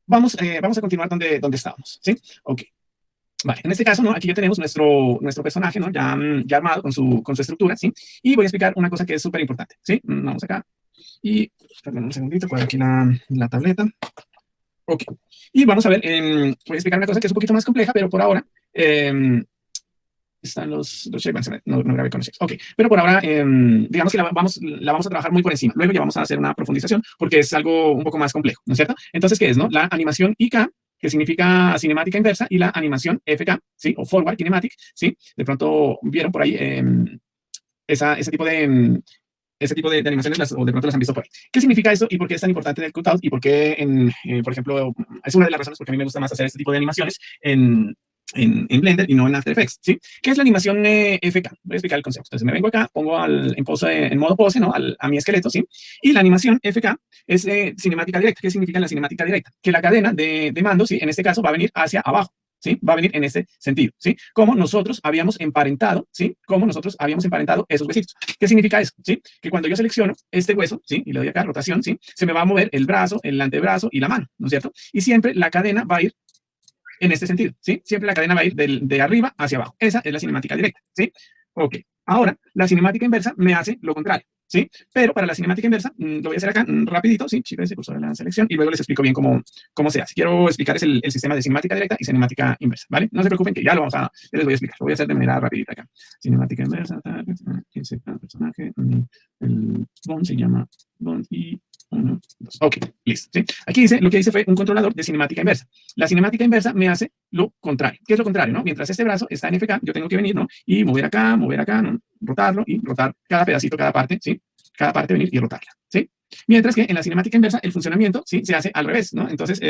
vamos a continuar donde estábamos, ¿sí? Ok. Vale, en este caso, ¿no? Aquí ya tenemos nuestro personaje, ¿no? Ya armado con su estructura, ¿sí? Y voy a explicar una cosa que es súper importante, ¿sí? Vamos acá y, perdón, un segundito, cuadro aquí la tableta. Ok. Y vamos a ver, voy a explicar una cosa que es un poquito más compleja, pero por ahora, están los shapes, no grabé con los shapes. Ok, pero por ahora, digamos que la vamos a trabajar muy por encima. Luego ya vamos a hacer una profundización porque es algo un poco más complejo, ¿no es cierto? Entonces, ¿qué es, no? La animación IK, que significa cinemática inversa, y la animación FK, ¿sí? O forward kinematic, ¿sí? De pronto vieron por ahí ese tipo de animaciones, o de pronto las han visto por ahí. ¿Qué significa esto y por qué es tan importante en el cutout? Y por qué, por ejemplo, es una de las razones por qué a mí me gusta más hacer este tipo de animaciones en Blender y no en After Effects, ¿sí? ¿Qué es la animación FK? Voy a explicar el concepto. Entonces me vengo acá, pongo en modo pose, ¿no? A mi esqueleto, ¿sí? Y la animación FK es cinemática directa. ¿Qué significa la cinemática directa? Que la cadena de mando, ¿sí? En este caso va a venir hacia abajo, ¿sí? Va a venir en este sentido, ¿sí? Como nosotros habíamos emparentado, ¿sí? Como nosotros habíamos emparentado esos huesitos. ¿Qué significa eso? ¿Sí? Que cuando yo selecciono este hueso, ¿sí? Y le doy acá rotación, ¿sí? Se me va a mover el brazo, el antebrazo y la mano, ¿no es cierto? Y siempre la cadena va a ir en este sentido, ¿sí? Siempre la cadena va a ir de arriba hacia abajo. Esa es la cinemática directa, ¿sí? Ok. Ahora, la cinemática inversa me hace lo contrario, ¿sí? Pero para la cinemática inversa, lo voy a hacer acá rapidito, ¿sí? Chicos, cursor de la selección, y luego les explico bien cómo se hace. Quiero explicarles el sistema de cinemática directa y cinemática inversa, ¿vale? No se preocupen que ya les voy a explicar. Lo voy a hacer de manera rapidita acá. Cinemática inversa, personaje, el bond se llama bond y 1, 2. Ok, listo. ¿Sí? Aquí dice, lo que hice fue un controlador de cinemática inversa. La cinemática inversa me hace lo contrario. ¿Qué es lo contrario? ¿No? Mientras este brazo está en FK, yo tengo que venir, ¿no? Y mover acá, ¿no? Rotarlo y rotar cada pedacito, cada parte, ¿sí? Cada parte venir y rotarla, ¿sí? Mientras que en la cinemática inversa el funcionamiento, ¿sí? Se hace al revés, ¿no? Entonces,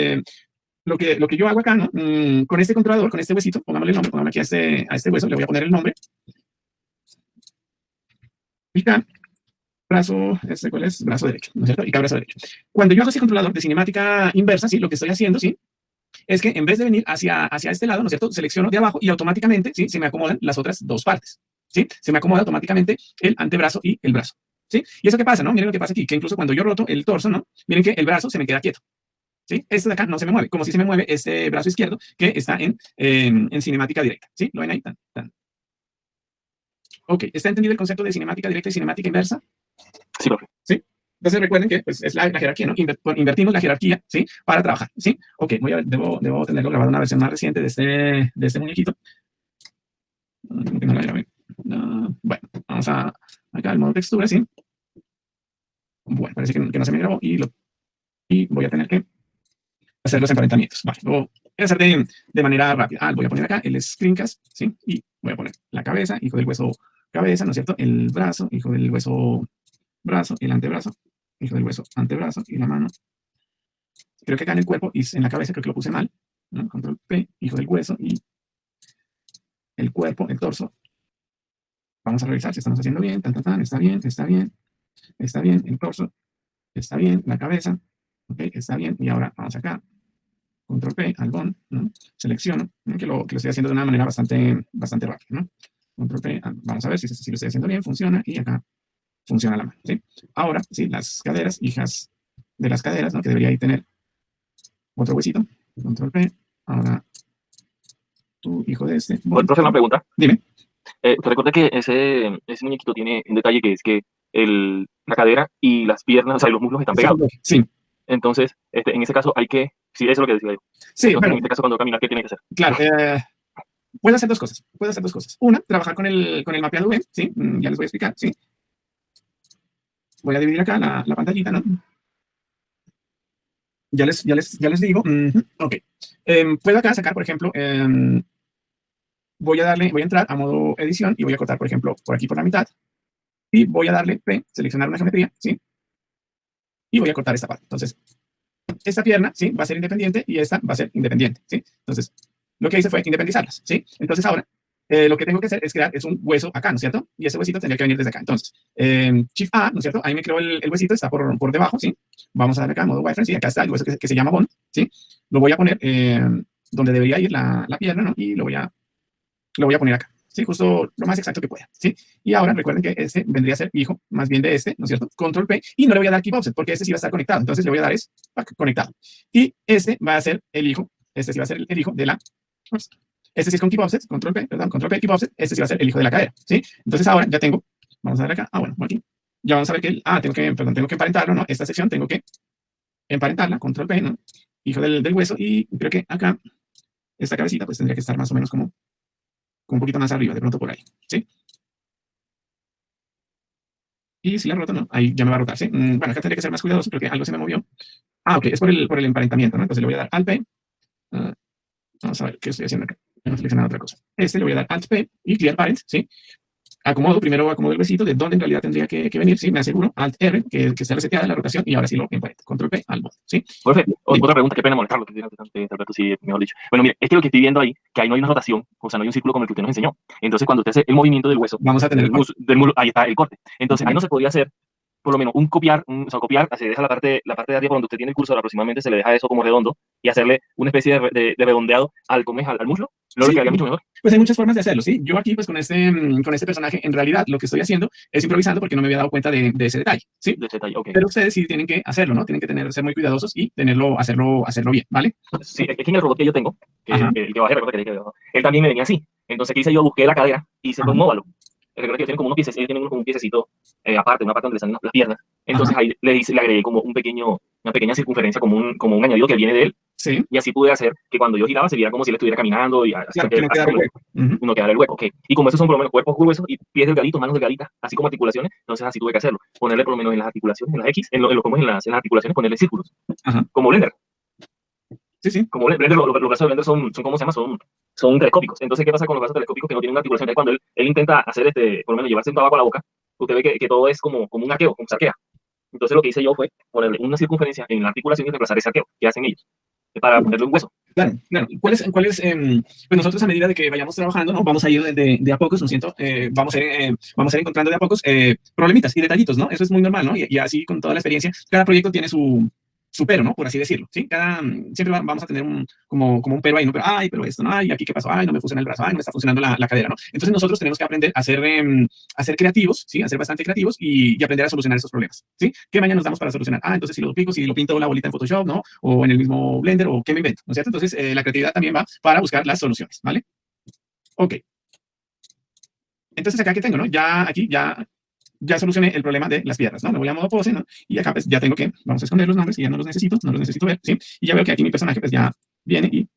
lo que yo hago acá, ¿no? Con este controlador, con este huesito, pongámosle el nombre, pongámosle aquí a este hueso, le voy a poner el nombre. Y acá, brazo, ¿cuál es? Brazo derecho, ¿no es cierto? Y cada brazo derecho. Cuando yo hago ese controlador de cinemática inversa, ¿sí? Lo que estoy haciendo, ¿sí? Es que en vez de venir hacia este lado, ¿no es cierto? Selecciono de abajo y automáticamente, ¿sí? Se me acomodan las otras dos partes, ¿sí? Se me acomoda automáticamente el antebrazo y el brazo, ¿sí? ¿Y eso qué pasa, no? Miren lo que pasa aquí, que incluso cuando yo roto el torso, ¿no? Miren que el brazo se me queda quieto, ¿sí? Este de acá no se me mueve, como si se me mueve este brazo izquierdo que está en cinemática directa, ¿sí? ¿Lo ven ahí? Ok, ¿está entendido el concepto de cinemática directa y cinemática inversa? Sí, profe. ¿Sí? Entonces recuerden que pues, es la jerarquía, ¿no? Invertimos la jerarquía, ¿sí? Para trabajar, ¿sí? Ok, debo tenerlo grabado una versión más reciente de este muñequito. Que no la grabé. Bueno, vamos acá al modo textura, ¿sí? Bueno, parece que no se me grabó y voy a tener que hacer los emparentamientos. Vale, lo voy a hacer de manera rápida. Voy a poner acá el screencast, ¿sí? Y voy a poner la cabeza, hijo del hueso cabeza, ¿no es cierto? El brazo, hijo del hueso brazo, el antebrazo, hijo del hueso antebrazo y la mano. Creo que acá en el cuerpo y en la cabeza creo que lo puse mal, ¿no? Control P, hijo del hueso y el cuerpo, el torso. Vamos a revisar si estamos haciendo bien, está bien, está bien, el torso, está bien, la cabeza, ok, está bien, y ahora vamos acá, control P, albón, ¿no? Selecciono, ¿no? Que lo estoy haciendo de una manera bastante rápida, ¿no? Control P, vamos a ver si lo estoy haciendo bien, funciona, y acá funciona la mano, ¿sí? Ahora, sí, las caderas, hijas de las caderas, ¿no? Que debería ahí tener otro huesito, control P, ahora tu hijo de este. Bueno, profe, una pregunta. Dime. Usted recuerda que ese muñequito tiene un detalle que es que la cadera y las piernas, o sea, y los muslos están pegados. Sí. Entonces, en ese caso hay que, sí, eso es lo que decía yo. Sí, entonces, bueno, en este caso, cuando caminas, ¿qué tiene que hacer? Claro, puedo hacer dos cosas. Una, trabajar con el mapeado V, ¿sí? Ya les voy a explicar, ¿sí? Voy a dividir acá la pantallita, ¿no? Ya les digo. Ok. Puedo acá sacar, por ejemplo, voy a entrar a modo edición y voy a cortar, por ejemplo, por aquí por la mitad. Y voy a darle P, seleccionar una geometría, ¿sí? Y voy a cortar esta parte. Entonces, esta pierna, ¿sí? Va a ser independiente y esta va a ser independiente, ¿sí? Entonces, lo que hice fue independizarlas, ¿sí? Entonces, ahora, lo que tengo que hacer es crear un hueso acá, ¿no es cierto? Y ese huesito tendría que venir desde acá. Entonces, Shift A, ¿no es cierto? Ahí me creo el huesito, está por debajo, ¿sí? Vamos a darle acá, modo wireframe, ¿sí? Acá está el hueso que se llama bone, ¿sí? Lo voy a poner donde debería ir la pierna, ¿no? Y lo voy a poner acá, ¿sí? Justo lo más exacto que pueda, ¿sí? Y ahora recuerden que este vendría a ser hijo más bien de este, ¿no es cierto? Control P, y no le voy a dar Keep Offset, porque este sí va a estar conectado, entonces le voy a dar es conectado. Y este va a ser el hijo, este sí va a ser el hijo de la, ups, este sí es con Keep Offset, Control P, perdón, Control P, Keep Offset, este sí va a ser el hijo de la cadera, ¿sí? Entonces ahora ya tengo, vamos a ver acá, bueno, aquí, ya vamos a ver que, tengo que, perdón, tengo que emparentarlo, ¿no? Esta sección tengo que emparentarla, Control P, ¿no? Hijo del hueso, y creo que acá, esta cabecita, pues tendría que estar más o menos como un poquito más arriba, de pronto por ahí, ¿sí? Y si la roto, no, ahí ya me va a rotar, ¿sí? Bueno, acá tendría que ser más cuidadoso porque algo se me movió. Ok, es por el emparentamiento, ¿no? Entonces le voy a dar Alt P. ah, Vamos a ver qué estoy haciendo acá. Hemos seleccionado otra cosa. Este le voy a dar Alt P y Clear Parent, ¿sí? Primero acomodo el besito de dónde en realidad tendría que venir, ¿sí? Me aseguro, Alt R, que esté reseteada la rotación, y ahora sí lo emparento. Control P al botón, ¿sí? Perfecto. Bien. Otra pregunta, qué pena molestarlo, que tiene bastante Alberto, sí, mejor dicho. Bueno, mire, es que lo que estoy viendo ahí, que ahí no hay una rotación, o sea, no hay un círculo como el que usted nos enseñó. Entonces, cuando usted hace el movimiento del hueso, Vamos a tener el corte. del muslo, ahí está el corte. Entonces, ahí no se podría hacer por lo menos un copiar, o sea, copiar, se deja la parte de arriba por donde usted tiene el cursor, aproximadamente se le deja eso como redondo y hacerle una especie de redondeado al muslo. Luego Sí, le quedaría mucho mejor. pues hay muchas formas de hacerlo, ¿sí? Yo aquí, pues con este personaje, en realidad lo que estoy haciendo es improvisando porque no me había dado cuenta de ese detalle, ¿sí? De ese detalle, ok. Pero ustedes sí tienen que hacerlo, ¿no? Tienen que ser muy cuidadosos y hacerlo bien, ¿vale? Sí, es que en el robot que yo tengo, Ajá, el que bajé, recuerda que le dije, él también me venía así. Entonces, ¿qué hice yo? Busqué la cadera y hice ajá, un óvalo. Recuerda que ellos tienen como unos piececitos, ellos tienen como un piececito aparte, una parte donde le salen las piernas. ajá, Entonces ahí le agregué como una pequeña circunferencia, como un añadido que viene de él. sí, Y así pude hacer que cuando yo giraba se viera como si él estuviera caminando y así, claro, que no así quedara el como hueco. Ujú, no quedara el hueco. Okay. Y como esos son por lo menos cuerpos gruesos y pies delgaditos, manos delgaditas, así como articulaciones, entonces así tuve que hacerlo. Ponerle por lo menos en las articulaciones, en las X, en las articulaciones, ponerle círculos. ajá, Como Blender. sí, sí, Como Blender, los brazos de Blender son ¿cómo se llama? Son telescópicos. Entonces, ¿qué pasa con los brazos telescópicos que no tienen una articulación? Cuando él intenta hacer, por lo menos llevarse un tabaco a la boca, usted ve que todo es como un arqueo, como saquea. Entonces, lo que hice yo fue ponerle una circunferencia en la articulación y reemplazar ese arqueo que hacen ellos, para ponerle un hueso. claro, claro. Pues nosotros a medida de que vayamos trabajando, ¿no? Vamos a ir de a pocos, ¿no siento? Vamos a ir encontrando de a pocos problemitas y detallitos, ¿no? Eso es muy normal, ¿no? Y así con toda la experiencia, cada proyecto tiene su pero, ¿no? Por así decirlo, ¿sí? Siempre vamos a tener como un pero ahí, ¿no? Pero, ay, pero esto, ¿no? Ay, aquí qué pasó, ay, no me funciona el brazo, ay, no me está funcionando la cadera, ¿no? Entonces nosotros tenemos que aprender a ser creativos, ¿sí? A ser bastante creativos y aprender a solucionar esos problemas, ¿sí? ¿Qué mañana nos damos para solucionar? Entonces si lo duplico, si lo pinto la bolita en Photoshop, ¿no? O en el mismo Blender, o qué me invento, ¿no es cierto? Entonces la creatividad también va para buscar las soluciones, ¿vale? Ok. Entonces acá que tengo, ¿no? Ya solucioné el problema de las piedras, ¿no? Me voy a modo pose, ¿no? Y acá pues ya tengo que, vamos a esconder los nombres y ya no los necesito ver, ¿sí? Y ya veo que aquí mi personaje pues ya viene y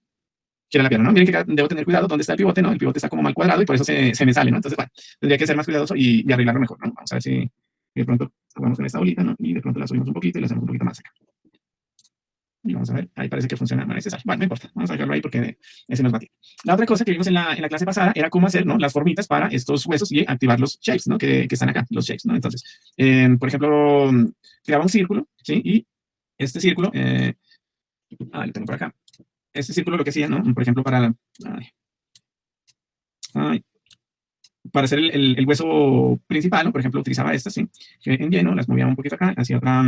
quiere la piedra, ¿no? Miren que acá debo tener cuidado dónde está el pivote, ¿no? El pivote está como mal cuadrado y por eso se me sale, ¿no? Entonces, bueno, tendría que ser más cuidadoso y arreglarlo mejor, ¿no? Vamos a ver si de pronto jugamos con esta bolita, ¿no? Y de pronto la subimos un poquito y la hacemos un poquito más acá. Y vamos a ver, ahí parece que funciona, no es necesario. Bueno, no importa, vamos a dejarlo ahí porque ese nos va a tirar. La otra cosa que vimos en la clase pasada era cómo hacer, ¿no? Las formitas para estos huesos y activar los shapes, ¿no? Que están acá, los shapes, ¿no? Entonces, por ejemplo, creaba un círculo, ¿sí? Y este círculo, lo tengo por acá. Este círculo lo que hacía, ¿no? Por ejemplo, ay, ay, para hacer el hueso principal, ¿no? Por ejemplo, utilizaba estas, ¿sí? Que en lleno, las movía un poquito acá, hacía otra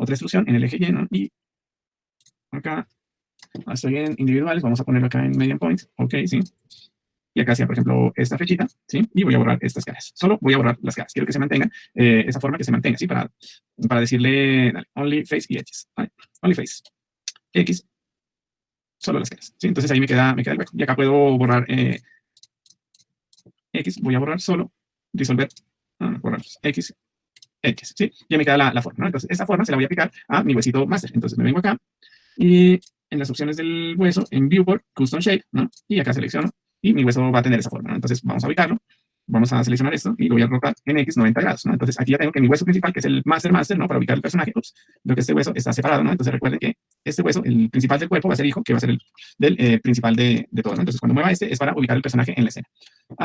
extrusión en el eje lleno y acá estoy en individuales, vamos a ponerlo acá en median point, ok, sí. Y acá hacía, por ejemplo, esta flechita, ¿sí? Y voy a borrar estas caras. Solo voy a borrar las caras. Quiero que se mantenga esa forma, que se mantenga, ¿sí? Para decirle, dale, only face y X. Only face. X, solo las caras, ¿sí? Entonces ahí me queda el hueco. Y acá puedo borrar X, voy a borrar solo, disolver, borrar X, X, ¿sí? Ya me queda la forma, ¿no? Entonces esta forma se la voy a aplicar a mi huesito master. Entonces me vengo acá y en las opciones del hueso, en Viewport, Custom Shape, ¿no? Y acá selecciono y mi hueso va a tener esa forma, ¿no? Entonces vamos a ubicarlo, vamos a seleccionar esto y lo voy a rotar en X 90 grados, ¿no? Entonces aquí ya tengo que mi hueso principal, que es el master, ¿no? Para ubicar el personaje, veo que este hueso está separado, ¿no? Entonces recuerden que este hueso, el principal del cuerpo, va a ser hijo, que va a ser el del principal de todo, ¿no? Entonces cuando mueva este es para ubicar el personaje en la escena.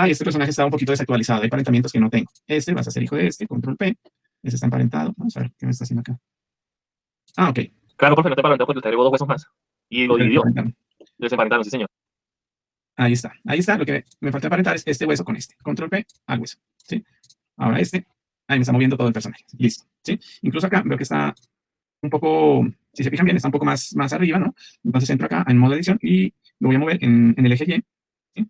Este personaje está un poquito desactualizado, hay parentamientos que no tengo. Este va a ser hijo de este, control P, este está emparentado, vamos a ver qué me está haciendo acá. Ok. Claro, profe, no te paró porque usted agregó 2 huesos más y lo dividió. Desemparentaron, sí, señor. Ahí está. Lo que me falta aparentar es este hueso con este. Control P al hueso, ¿sí? Ahora ahí me está moviendo todo el personaje. Listo, ¿sí? Incluso acá veo que está un poco, si se fijan bien, está un poco más arriba, ¿no? Entonces entro acá en modo edición y lo voy a mover en el eje Y, ¿sí?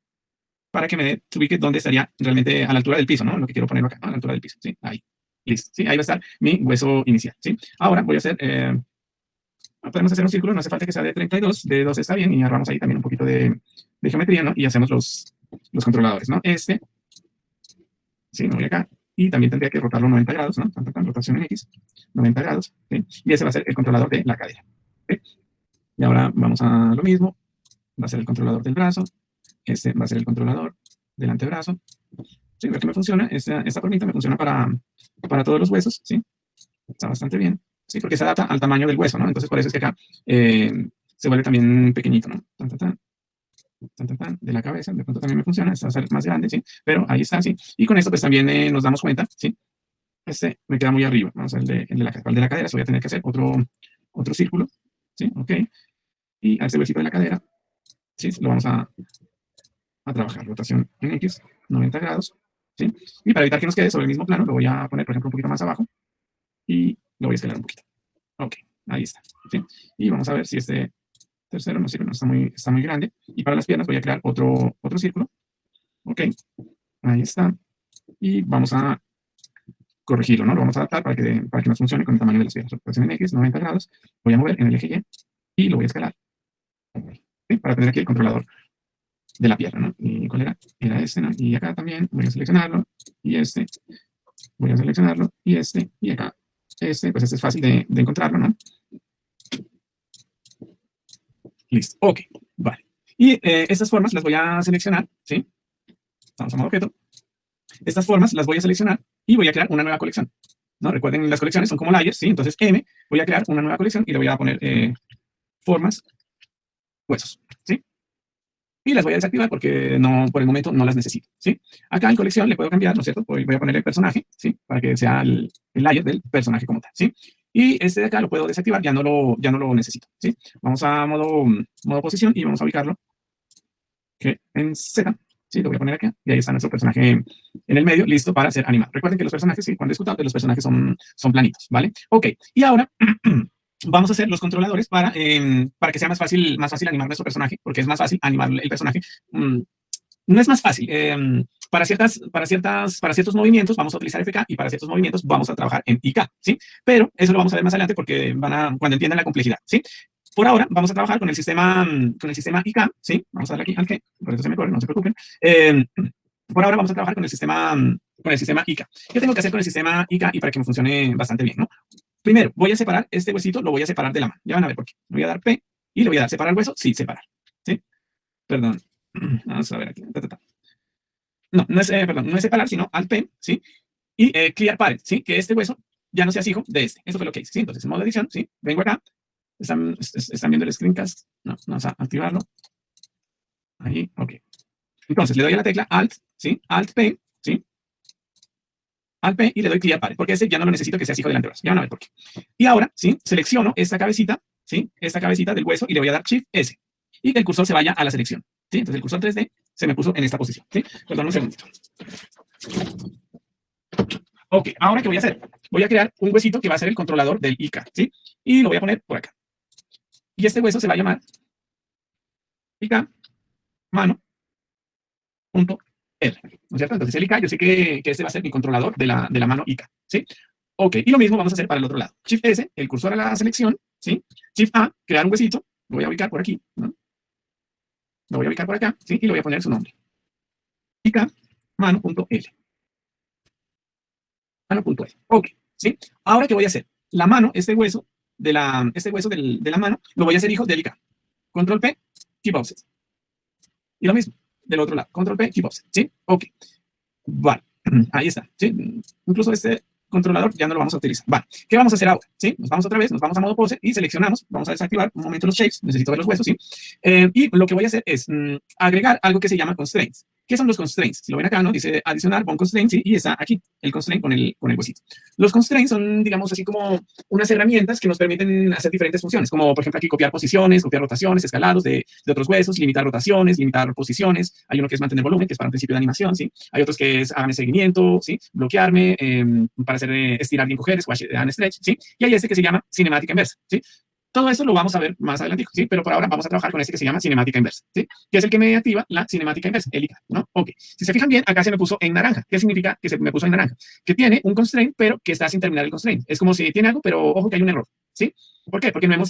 para que me ubique dónde estaría realmente a la altura del piso, ¿no? Lo que quiero ponerlo acá, ¿no? A la altura del piso, ¿sí? Ahí. Listo, ¿sí? Ahí va a estar mi hueso inicial, ¿sí? Ahora voy a hacer, podemos hacer un círculo, no hace falta que sea de 32, de 2 está bien, y agarramos ahí también un poquito de geometría, ¿no? Y hacemos los controladores, ¿no? Sí, me voy acá, y también tendría que rotarlo 90 grados, ¿no? Rotación en X, 90 grados, ¿sí? Y ese va a ser el controlador de la cadera, ¿sí? Y ahora vamos a lo mismo, va a ser el controlador del brazo, este va a ser el controlador del antebrazo. Sí, veo que me funciona, esta formita me funciona para todos los huesos, ¿sí? Está bastante bien, ¿sí? Porque se adapta al tamaño del hueso, ¿no? Entonces por eso es que acá se vuelve también pequeñito, ¿no? De la cabeza, de pronto también me funciona, esta va a ser más grande, ¿sí? Pero ahí está, ¿sí? Y con esto pues también nos damos cuenta, ¿sí? Este me queda muy arriba, vamos a ver el de la cadera, voy a tener que hacer otro círculo, ¿sí? Ok, y a este huesito de la cadera, ¿sí? Lo vamos a trabajar, rotación en X, 90 grados, ¿sí? Y para evitar que nos quede sobre el mismo plano, lo voy a poner, por ejemplo, un poquito más abajo, y lo voy a escalar un poquito. Ok, ahí está, ¿sí? Y vamos a ver si este tercero no sirve, no está muy grande. Y para las piernas voy a crear otro círculo. Ok, ahí está. Y vamos a corregirlo, ¿no? Lo vamos a adaptar para que nos funcione con el tamaño de las piernas. Rotación en X, 90 grados. Voy a mover en el eje Y y lo voy a escalar. ¿Sí? Para tener aquí el controlador de la pierna, ¿no? ¿Y cuál era? Era este, ¿no? Y acá también voy a seleccionarlo. Y este, voy a seleccionarlo. Y este, y acá. Pues este es fácil de encontrarlo, ¿no? Listo, ok, vale. Y estas formas las voy a seleccionar, ¿sí? Vamos a modo objeto. Estas formas las voy a seleccionar y voy a crear una nueva colección, ¿no? Recuerden, las colecciones son como layers, ¿sí? Entonces, voy a crear una nueva colección y le voy a poner formas, huesos, ¿sí? Y las voy a desactivar porque no, por el momento no las necesito, ¿sí? Acá en colección le puedo cambiar, ¿no es cierto? Voy a poner el personaje, ¿sí? Para que sea el layer del personaje como tal, ¿sí? Y este de acá lo puedo desactivar, ya no lo necesito, ¿sí? Vamos a modo posición y vamos a ubicarlo en Z, ¿sí? Lo voy a poner acá y ahí está nuestro personaje en el medio, listo para ser animado. Recuerden que los personajes, sí, cuando he escuchado, los personajes son planitos, ¿vale? Ok, y ahora vamos a hacer los controladores para que sea más fácil animar nuestro personaje, porque es más fácil animar el personaje. No es más fácil. Para ciertos movimientos vamos a utilizar FK y para ciertos movimientos vamos a trabajar en IK, ¿sí? Pero eso lo vamos a ver más adelante porque cuando entiendan la complejidad, ¿sí? Por ahora vamos a trabajar con el sistema IK, ¿sí? Vamos a darle aquí al que, por eso se me corre, no se preocupen. Por ahora vamos a trabajar con el sistema IK. ¿Qué tengo que hacer con el sistema IK y para que me funcione bastante bien, ¿no? Primero, voy a separar este huesito, lo voy a separar de la mano. Ya van a ver por qué. Le voy a dar P y le voy a dar separar hueso, sí, separar, ¿sí? Perdón. Vamos a ver aquí. No, perdón, no es separar, sino alt P, ¿sí? Y clear parent, ¿sí? Que este hueso ya no sea hijo de este. Eso fue lo que hice, ¿sí? Entonces, en modo edición, ¿sí? Vengo acá. ¿Están viendo el screencast? No, vamos a activarlo. Ahí, ok. Entonces, le doy a la tecla Alt, ¿sí? Alt P, ¿sí? Alt P y le doy clear parent, porque ese ya no lo necesito que sea hijo del antebrazo. Ya van a ver por qué. Y ahora, ¿sí? Selecciono esta cabecita, ¿sí? Esta cabecita del hueso y le voy a dar Shift S. Y que el cursor se vaya a la selección, ¿sí? Entonces, el cursor 3D se me puso en esta posición, ¿sí? Perdón un segundito. Ok, ahora ¿qué voy a hacer? Voy a crear un huesito que va a ser el controlador del IK, ¿sí? Y lo voy a poner por acá. Y este hueso se va a llamar IK mano punto R, ¿no es cierto? Entonces el IK, yo sé que este va a ser mi controlador de la mano IK, ¿sí? Ok, y lo mismo vamos a hacer para el otro lado. Shift S, el cursor a la selección, ¿sí? Shift A, crear un huesito, lo voy a ubicar por aquí, ¿no? Lo voy a ubicar por acá, ¿sí? Y le voy a poner su nombre. IK mano.L. Mano.L. Ok, ¿sí? Ahora, ¿qué voy a hacer? La mano, este hueso de la mano, lo voy a hacer hijo del IK. Control P, keep offset. Y lo mismo, del otro lado. Control P, keep offset, ¿sí? Ok. Vale, ahí está, ¿sí? Incluso este controlador ya no lo vamos a utilizar. Vale, ¿qué vamos a hacer ahora? ¿Sí? Nos vamos otra vez, nos vamos a modo pose y seleccionamos, vamos a desactivar un momento los shapes, necesito ver los huesos, ¿sí? Y lo que voy a hacer es agregar algo que se llama constraints. ¿Qué son los constraints? Si lo ven acá, ¿no? Dice adicionar bone constraint, ¿sí? Y está aquí el constraint con el huesito. Los constraints son, digamos, así como unas herramientas que nos permiten hacer diferentes funciones, como por ejemplo aquí copiar posiciones, copiar rotaciones, escalados de otros huesos, limitar rotaciones, limitar posiciones. Hay uno que es mantener volumen, que es para un principio de animación, ¿sí? Hay otros que es hágame seguimiento, ¿sí? Bloquearme, para hacer estirar y encoger, squash and stretch, ¿sí? Y hay este que se llama cinemática inversa, ¿sí? Todo esto lo vamos a ver más adelante, ¿sí? Pero por ahora vamos a trabajar con este que se llama cinemática inversa, ¿sí? Que es el que me activa la cinemática inversa, el IK, ¿no? Ok. Si se fijan bien, acá se me puso en naranja. ¿Qué significa que se me puso en naranja? Que tiene un constraint, pero que está sin terminar el constraint. Es como si tiene algo, pero ojo que hay un error, ¿sí? ¿Por qué? Porque no hemos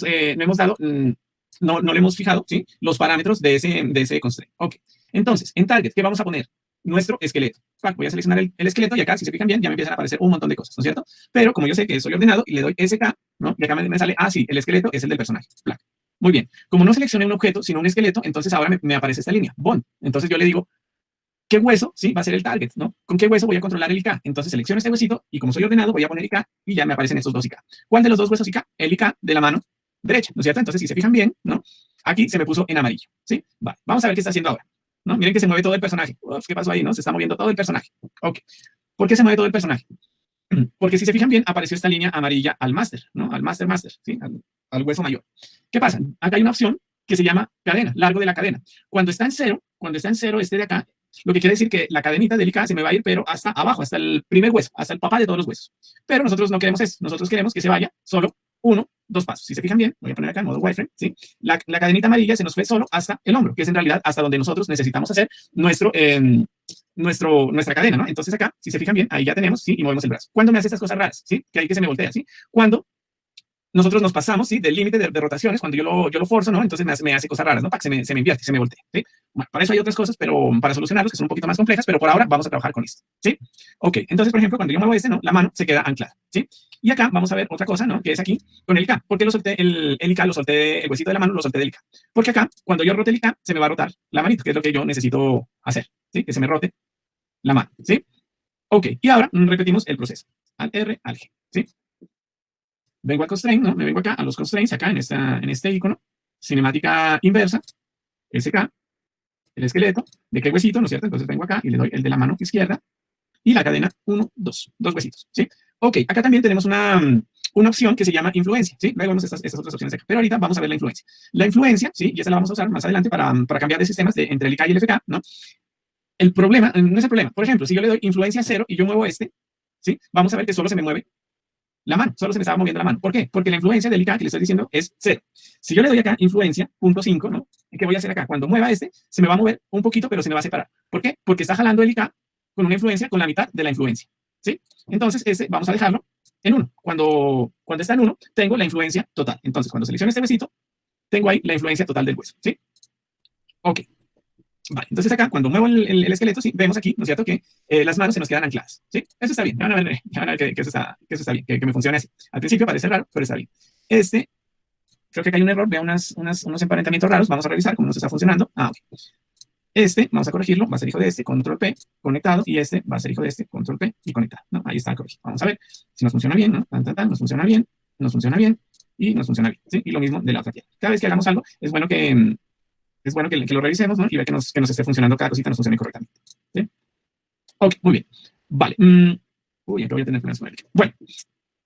dado, no le hemos fijado, ¿sí? Los parámetros de ese constraint. Ok. Entonces, en target, ¿qué vamos a poner? Nuestro esqueleto. Voy a seleccionar el esqueleto y acá, si se fijan bien, ya me empiezan a aparecer un montón de cosas, ¿no es cierto? Pero como yo sé que soy ordenado y le doy SK, ¿no? Y acá me sale, sí, el esqueleto es el del personaje. Muy bien. Como no seleccioné un objeto, sino un esqueleto, entonces ahora me aparece esta línea, bond. Entonces yo le digo, ¿qué hueso? Sí, va a ser el target, ¿no? ¿Con qué hueso voy a controlar el IK? Entonces selecciono este huesito y como soy ordenado, voy a poner IK y ya me aparecen estos dos IK. ¿Cuál de los dos huesos IK? El IK de la mano derecha, ¿no es cierto? Entonces, si se fijan bien, ¿no? Aquí se me puso en amarillo, ¿sí? Vale, vamos a ver qué está haciendo ahora, ¿no? Miren que se mueve todo el personaje. Uf, ¿qué pasó ahí, no? Se está moviendo todo el personaje. Ok. ¿Por qué se mueve todo el personaje? Porque si se fijan bien, apareció esta línea amarilla al máster, ¿no? Al máster, ¿sí? Al hueso mayor. ¿Qué pasa? Acá hay una opción que se llama cadena, largo de la cadena. Cuando está en cero este de acá, lo que quiere decir que la cadenita delicada se me va a ir, pero hasta abajo, hasta el primer hueso, hasta el papá de todos los huesos. Pero nosotros no queremos eso, nosotros queremos que se vaya solo 1, 2 pasos. Si se fijan bien, voy a poner acá en modo wireframe, ¿sí? La cadenita amarilla se nos fue solo hasta el hombro, que es en realidad hasta donde nosotros necesitamos hacer nuestra cadena, ¿no? Entonces acá, si se fijan bien, ahí ya tenemos, ¿sí? Y movemos el brazo. ¿Cuándo me hace estas cosas raras? ¿Sí? Que ahí que se me voltea, ¿sí? Cuando nosotros nos pasamos, ¿sí? Del límite de rotaciones, cuando yo lo forzo, ¿no? Entonces me hace cosas raras, ¿no? Para que se me invierte, se me voltee, ¿sí? Bueno, para eso hay otras cosas, pero para solucionarlos, que son un poquito más complejas, pero por ahora vamos a trabajar con esto, ¿sí? Ok, entonces, por ejemplo, cuando yo muevo ¿no? La mano se queda anclada, ¿sí? Y acá vamos a ver otra cosa, ¿no? Que es aquí, con el IK. ¿Por qué lo solté el IK? Lo solté, el huesito de la mano, lo solté del IK. Porque acá, cuando yo rote el IK, se me va a rotar la manito, que es lo que yo necesito hacer, ¿sí? Que se me rote la mano, ¿sí? Ok, y ahora repetimos el proceso, al R, al G, ¿sí? Vengo a constraint, ¿no? Me vengo acá a los constraints, acá en este icono, cinemática inversa, SK, el esqueleto, de qué huesito, ¿no es cierto? Entonces vengo acá y le doy el de la mano izquierda y la cadena 1, 2, dos huesitos, ¿sí? Ok, acá también tenemos una opción que se llama influencia, ¿sí? Luego vemos estas otras opciones acá, pero ahorita vamos a ver la influencia. La influencia, ¿sí? Y esa la vamos a usar más adelante para cambiar de sistemas entre el IK y el FK, ¿no? El problema, no es el problema, por ejemplo, si yo le doy influencia 0 y yo muevo ¿sí? Vamos a ver que solo se me mueve la mano, solo se me estaba moviendo la mano. ¿Por qué? Porque la influencia del IK que le estoy diciendo es 0. Si yo le doy acá influencia, 0.5, ¿no? ¿Qué voy a hacer acá? Cuando mueva se me va a mover un poquito, pero se me va a separar. ¿Por qué? Porque está jalando el IK con una influencia con la mitad de la influencia, ¿sí? Entonces, vamos a dejarlo en 1. Cuando está en 1, tengo la influencia total. Entonces, cuando selecciono este huesito, tengo ahí la influencia total del hueso, ¿sí? Ok. Vale, entonces acá, cuando muevo el esqueleto, sí, vemos aquí, ¿no es cierto?, que las manos se nos quedan ancladas, ¿sí? Eso está bien, ya van a ver, que eso está bien, que me funcione así. Al principio parece raro, pero está bien. Creo que acá hay un error, veo unos emparentamientos raros, vamos a revisar cómo nos está funcionando. Ok. Vamos a corregirlo, va a ser hijo de control P, conectado, y va a ser hijo de control P y conectado, ¿no? Ahí está corregido. Vamos a ver si nos funciona bien, ¿no? Nos funciona bien, nos funciona bien, y nos funciona bien, ¿sí? Y lo mismo de la otra pierna. Cada vez que hagamos algo, es bueno que lo revisemos, ¿no? Y ver que nos esté funcionando cada cosita, nos funcione correctamente, ¿sí? Ok, muy bien. Vale. Uy, acá voy a tener problemas con el equipo. Bueno,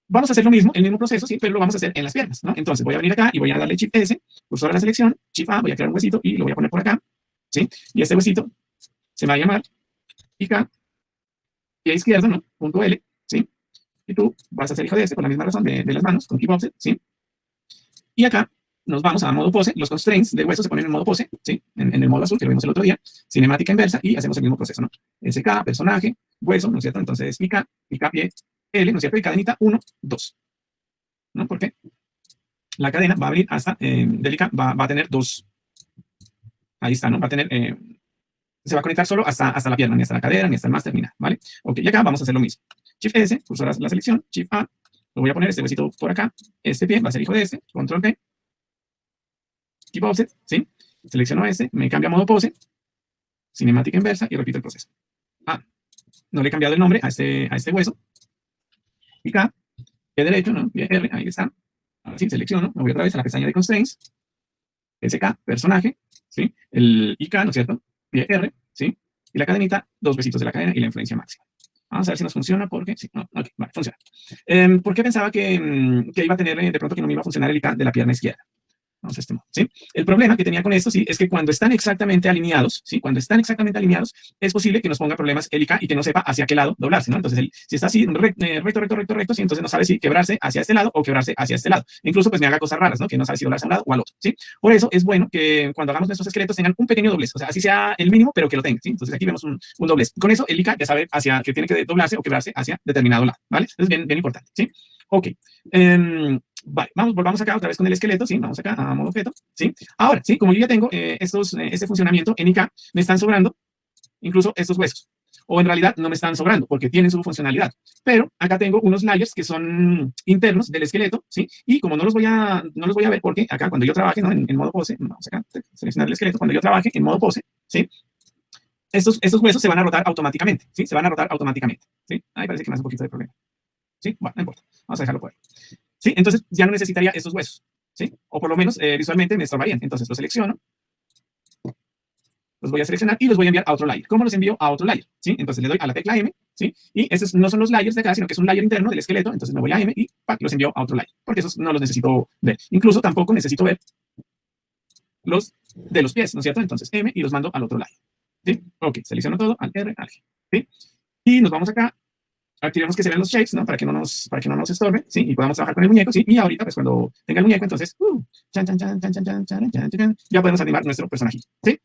vamos a hacer el mismo proceso, ¿sí? Pero lo vamos a hacer en las piernas, ¿no? Entonces voy a venir acá y voy a darle Shift S, cursor a la selección, Shift A, voy a crear un huesito y lo voy a poner por acá, ¿sí? Y este huesito se va a llamar IK, pie izquierdo, ¿no? Punto L, ¿sí? Y tú vas a ser hijo de por la misma razón de las manos, con Keep Offset, ¿sí? Y acá nos vamos a modo pose, los constraints de hueso se ponen en modo pose, ¿sí? En el modo azul que lo vimos el otro día, cinemática inversa, y hacemos el mismo proceso, ¿no? SK, personaje, hueso, ¿no es cierto? Entonces, IK, pie, L, ¿no es cierto? Y cadenita 1, 2, ¿no? ¿Por qué? La cadena va a abrir hasta, del IK va a tener 2, ahí está, ¿no? Va a tener, se va a conectar solo hasta la pierna, ni hasta la cadera, ni hasta el máster, ni nada, ¿vale? Ok, y acá vamos a hacer lo mismo. Shift S, cursor a la selección, Shift A, lo voy a poner este huesito por acá, este pie va a ser hijo de control P, Keep Offset, ¿sí? Selecciono me cambio a modo pose, cinemática inversa y repito el proceso. No le he cambiado el nombre a este hueso. Y acá, pie derecho, ¿no? Pie R, ahí está. Ahora sí, selecciono, me voy otra vez a la pestaña de constraints, SK, personaje, ¿sí? El IK, ¿no es cierto? Pie R, ¿sí? Y la cadenita, 2 besitos de la cadena y la influencia máxima. Vamos a ver si nos funciona, porque sí, no, ok, vale, funciona. ¿Por qué pensaba que iba a tener de pronto que no me iba a funcionar el IK de la pierna izquierda? Vamos a este modo, ¿sí? El problema que tenía con esto, sí, es que cuando están exactamente alineados, ¿sí? Cuando están exactamente alineados, es posible que nos ponga problemas el IK y que no sepa hacia qué lado doblarse, ¿no? Entonces, si está así, recto, sí, entonces no sabe si quebrarse hacia este lado o quebrarse hacia este lado. Incluso, pues me haga cosas raras, ¿no? Que no sabe si doblarse a un lado o al otro, ¿sí? Por eso es bueno que cuando hagamos nuestros esqueletos tengan un pequeño doblez, o sea, así sea el mínimo, pero que lo tenga, ¿sí? Entonces aquí vemos un doblez. Con eso, el IK ya sabe hacia que tiene que doblarse o quebrarse hacia determinado lado, ¿vale? Es bien, bien importante, ¿sí? Ok. Vale, volvamos acá otra vez con el esqueleto, ¿sí? Vamos acá a modo objeto, ¿sí? Ahora, ¿sí? Como yo ya tengo este funcionamiento en IK, me están sobrando incluso estos huesos. O en realidad no me están sobrando porque tienen su funcionalidad. Pero acá tengo unos layers que son internos del esqueleto, ¿sí? Y como no los voy a ver porque acá cuando yo trabaje, ¿no? En modo pose, vamos acá, seleccionar el esqueleto, cuando yo trabaje en modo pose, ¿sí? Estos huesos se van a rotar automáticamente, ¿sí? Se van a rotar automáticamente, ¿sí? Ahí parece que me hace un poquito de problema. ¿Sí? Bueno, no importa. Vamos a dejarlo por ahí. ¿Sí? Entonces ya no necesitaría estos huesos, ¿sí? O por lo menos visualmente me estorbarían. Entonces los selecciono, los voy a seleccionar y los voy a enviar a otro layer. ¿Cómo los envío a otro layer? ¿Sí? Entonces le doy a la tecla M, ¿sí? Y estos no son los layers de acá, sino que es un layer interno del esqueleto. Entonces me voy a M y ¡pac! Los envío a otro layer, porque esos no los necesito ver. Incluso tampoco necesito ver los de los pies, ¿no es cierto? Entonces M y los mando al otro layer. ¿Sí? Ok, selecciono todo, al R, al G. ¿Sí? Y nos vamos acá. Activemos que se vean los shapes, ¿no? Para que no nos estorbe, ¿sí? Y podamos trabajar con el muñeco, ¿sí? Y ahorita, pues cuando tenga el muñeco, entonces, ya podemos animar nuestro personaje, ¿sí?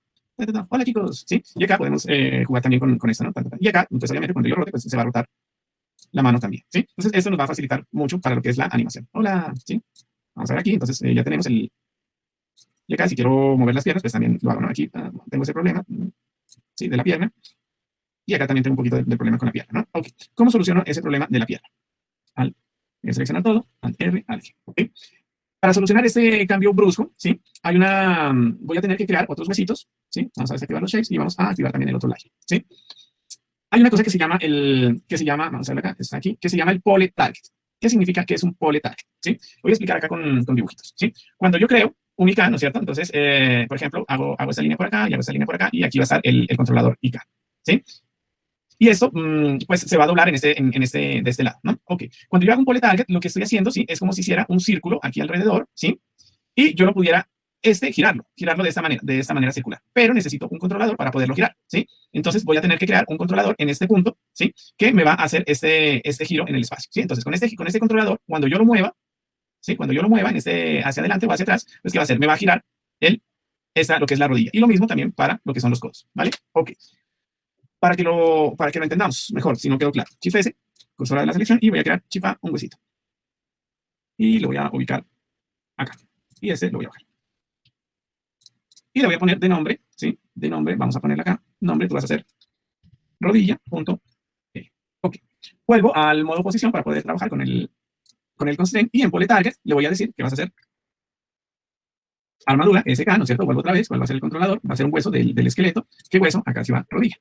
Hola, chicos, ¿sí? Y acá podemos jugar también con esto, ¿no? Y acá, pues obviamente, cuando yo rote, pues se va a rotar la mano también, ¿sí? Entonces, esto nos va a facilitar mucho para lo que es la animación. Hola, ¿sí? Vamos a ver aquí, entonces ya tenemos el... Y acá, si quiero mover las piernas, pues también lo hago, ¿no? Aquí tengo ese problema, ¿sí? De la pierna. Y acá también tengo un poquito de problema con la pierna, ¿no? Ok. ¿Cómo soluciono ese problema de la pierna? Voy a seleccionar todo, al R, al G. ¿Okay? Para solucionar este cambio brusco, ¿sí? Voy a tener que crear otros huesitos, ¿sí? Vamos a desactivar los shapes y vamos a activar también el otro layer, ¿sí? Hay una cosa que se llama vamos a ver acá, está aquí, que se llama el pole target. ¿Qué significa que es un pole target? ¿Sí? Voy a explicar acá con dibujitos, ¿sí? Cuando yo creo un IK, ¿no es cierto? Entonces, por ejemplo, hago esta línea por acá y hago esta línea por acá y aquí va a estar el controlador IK, ¿sí? Y esto, pues, se va a doblar de este lado, ¿no? Ok. Cuando yo hago un pole target, lo que estoy haciendo, ¿sí? Es como si hiciera un círculo aquí alrededor, ¿sí? Y yo lo pudiera, girarlo de esta manera circular. Pero necesito un controlador para poderlo girar, ¿sí? Entonces voy a tener que crear un controlador en este punto, ¿sí? Que me va a hacer este giro en el espacio, ¿sí? Entonces, con este controlador, cuando yo lo mueva, ¿sí? Cuando yo lo mueva hacia adelante o hacia atrás, pues, ¿qué va a hacer? Me va a girar lo que es la rodilla. Y lo mismo también para lo que son los codos, ¿vale? Ok. Para que lo entendamos mejor, si no quedó claro. Shift S, cursor de la selección, y voy a crear Shift A, un huesito. Y lo voy a ubicar acá. Y este lo voy a bajar. Y le voy a poner de nombre, ¿sí? De nombre, vamos a ponerle acá, nombre, tú vas a hacer rodilla.e. Ok. Vuelvo al modo posición para poder trabajar con el constraint, y en pole target le voy a decir que vas a hacer armadura, SK, ¿no es cierto? Vuelvo otra vez, vuelvo a hacer el controlador, va a ser un hueso del esqueleto. ¿Qué hueso? Acá sí va rodilla.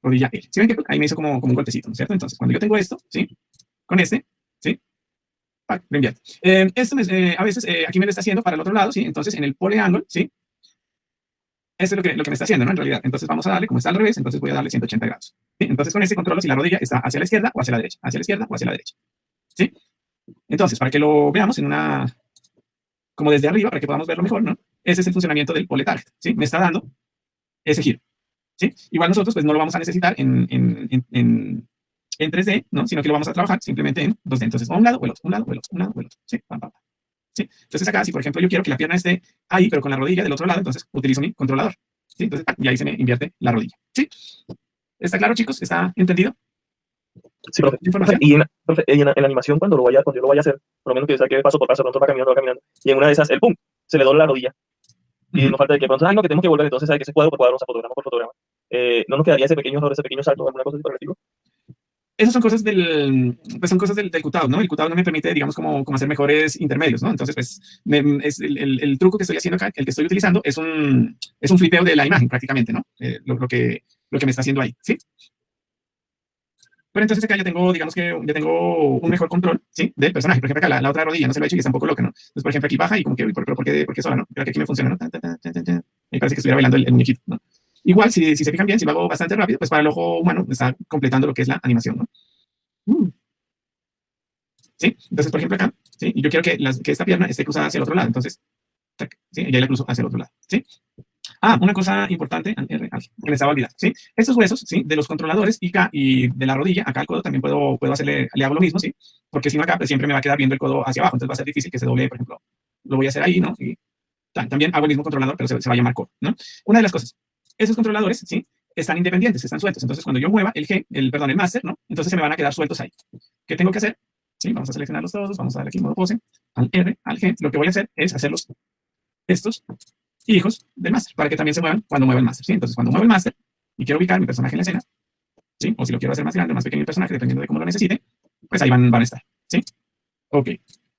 Rodilla L. ¿Sí ven que ahí me hizo como un golpecito, ¿no es cierto? Entonces, cuando yo tengo esto, ¿sí? Con este, ¿sí? Lo invierto. Esto a veces aquí me lo está haciendo para el otro lado, ¿sí? Entonces, en el pole angle, ¿sí? Esto es lo que me está haciendo, ¿no? En realidad. Entonces, vamos a darle, como está al revés, entonces voy a darle 180 grados. ¿Sí? Entonces, con este controlo si la rodilla está hacia la izquierda o hacia la derecha, hacia la izquierda o hacia la derecha. ¿Sí? Entonces, para que lo veamos como desde arriba, para que podamos verlo mejor, ¿no? Ese es el funcionamiento del pole target, ¿sí? Me está dando ese giro. ¿Sí? Igual nosotros pues no lo vamos a necesitar en 3D, ¿no? Sino que lo vamos a trabajar simplemente en 2D. Entonces, o un lado o el otro, un lado o el otro, un lado o el otro. ¿Sí? Pam, pam, pam. ¿Sí? Entonces acá, si por ejemplo yo quiero que la pierna esté ahí, pero con la rodilla del otro lado, entonces utilizo mi controlador. ¿Sí? Entonces, y ahí se me invierte la rodilla. ¿Sí? ¿Está claro, chicos? ¿Está entendido? Sí, profe. Profe, en la animación, cuando yo lo vaya a hacer, por lo menos que yo saque paso por paso, pronto va caminando, y en una de esas, el pum, se le dobla la rodilla. Y nos falta de que pronto, no, que tenemos que volver, entonces hay que ese cuadro por cuadro, o sea, fotograma por fotograma. ¿No nos quedaría ese pequeño error, ese pequeño salto, alguna cosa así por el estilo? Esas son cosas del cutout, ¿no? El cutout no me permite, digamos, como hacer mejores intermedios, ¿no? Entonces, pues, es el truco que estoy haciendo acá, el que estoy utilizando, es un flipeo de la imagen, prácticamente, ¿no? Lo que me está haciendo ahí, ¿sí? Pero entonces acá ya tengo, digamos que ya tengo un mejor control, ¿sí? Del personaje. Por ejemplo, acá la otra rodilla no se lo he hecho y está un poco loca, ¿no? Entonces, por ejemplo, aquí baja y como que, ¿por qué sola, no? Creo que aquí me funciona, ¿no? Me parece que estuviera bailando el muñequito, ¿no? Igual, si se fijan bien, si lo hago bastante rápido, pues para el ojo humano está completando lo que es la animación, ¿no? ¿Sí? Entonces, por ejemplo, acá, ¿sí? Y yo quiero que esta pierna esté cruzada hacia el otro lado. Entonces, tac, ¿sí? Y ahí la cruzo hacia el otro lado, ¿sí? Ah, una cosa importante, que me estaba olvidando, ¿sí? Estos huesos, ¿sí? De los controladores IK y de la rodilla, acá al codo también puedo hacerle, le hago lo mismo, ¿sí? Porque si no acá, pues siempre me va a quedar viendo el codo hacia abajo, entonces va a ser difícil que se doble, por ejemplo, lo voy a hacer ahí, ¿no? Y también hago el mismo controlador, pero se va a llamar codo, ¿no? Una de las cosas, esos controladores, ¿sí? Están independientes, están sueltos, entonces cuando yo mueva el master, ¿no? Entonces se me van a quedar sueltos ahí. ¿Qué tengo que hacer? ¿Sí? Vamos a seleccionarlos todos, vamos a darle aquí modo pose, al R, al G, lo que voy a hacer es hacerlos estos hijos del máster, para que también se muevan cuando mueva el máster, ¿sí? Entonces, cuando muevo el máster y quiero ubicar mi personaje en la escena, ¿sí? O si lo quiero hacer más grande o más pequeño el personaje, dependiendo de cómo lo necesite, pues ahí van a estar, ¿sí? Ok.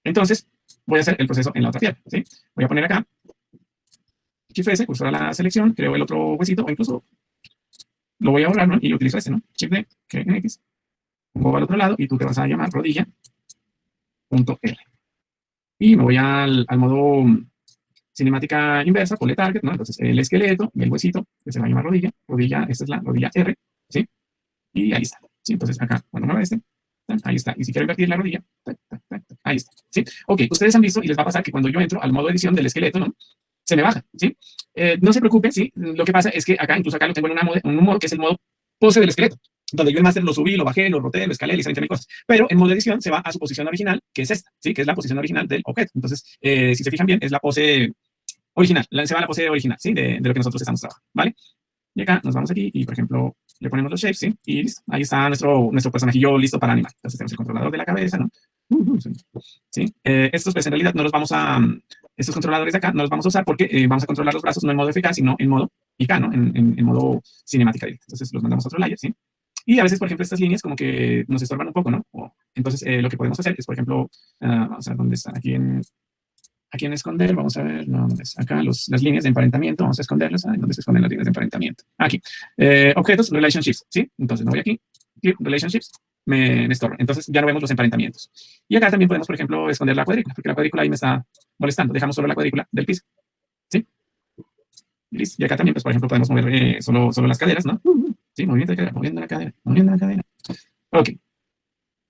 Entonces, voy a hacer el proceso en la otra pierna, ¿sí? Voy a poner acá, Shift S, cursor a la selección, creo el otro huesito, o incluso lo voy a borrar, ¿no? Y utilizo este, ¿no? Shift D, que en X, pongo al otro lado y tú te vas a llamar rodilla.R. Y me voy al modo cinemática inversa, ponle target, ¿no? Entonces el esqueleto y el huesito, que se va a llamar rodilla, esta es la rodilla R, ¿sí? Y ahí está, ¿sí? Entonces acá, cuando mueva ahí está. Y si quiero invertir la rodilla, ahí está, ¿sí? Ok, ustedes han visto y les va a pasar que cuando yo entro al modo edición del esqueleto, ¿no? Se me baja, ¿sí? No se preocupen, ¿sí? Lo que pasa es que acá, incluso acá lo tengo en un modo que es el modo pose del esqueleto, donde yo el máster lo subí, lo bajé, lo roté, lo escalé, le hice 20.000 cosas. Pero en modo edición se va a su posición original, que es esta, ¿sí? Que es la posición original del objeto. Entonces, si se fijan bien, es la pose original, se va a la pose original, ¿sí? De lo que nosotros estamos trabajando, ¿vale? Y acá nos vamos aquí y, por ejemplo, le ponemos los shapes, ¿sí? Y listo. Ahí está nuestro personajillo listo para animar. Entonces tenemos el controlador de la cabeza, ¿no? ¿Sí? Estos, pues, en realidad no los vamos a... Estos controladores de acá no los vamos a usar porque vamos a controlar los brazos no en modo FK, sino en modo IK, ¿no? En modo cinemática directa. Entonces los mandamos a otro layer, ¿sí? Y a veces, por ejemplo, estas líneas como que nos estorban un poco, ¿no? Entonces, lo que podemos hacer es, por ejemplo, vamos a ver dónde están, aquí en esconder, vamos a ver, no, ¿dónde está? Acá las líneas de emparentamiento, vamos a esconderlas. ¿Dónde se esconden las líneas de emparentamiento? Aquí. Objetos, relationships, ¿sí? Entonces me voy aquí, click, relationships, me estorba. Entonces ya no vemos los emparentamientos. Y acá también podemos, por ejemplo, esconder la cuadrícula, porque la cuadrícula ahí me está molestando. Dejamos solo la cuadrícula del piso, ¿sí? Y listo. Y acá también, pues, por ejemplo, podemos mover solo las caderas, ¿no? Sí, movimiento de cadera, moviendo la cadera, moviendo la cadera. Ok.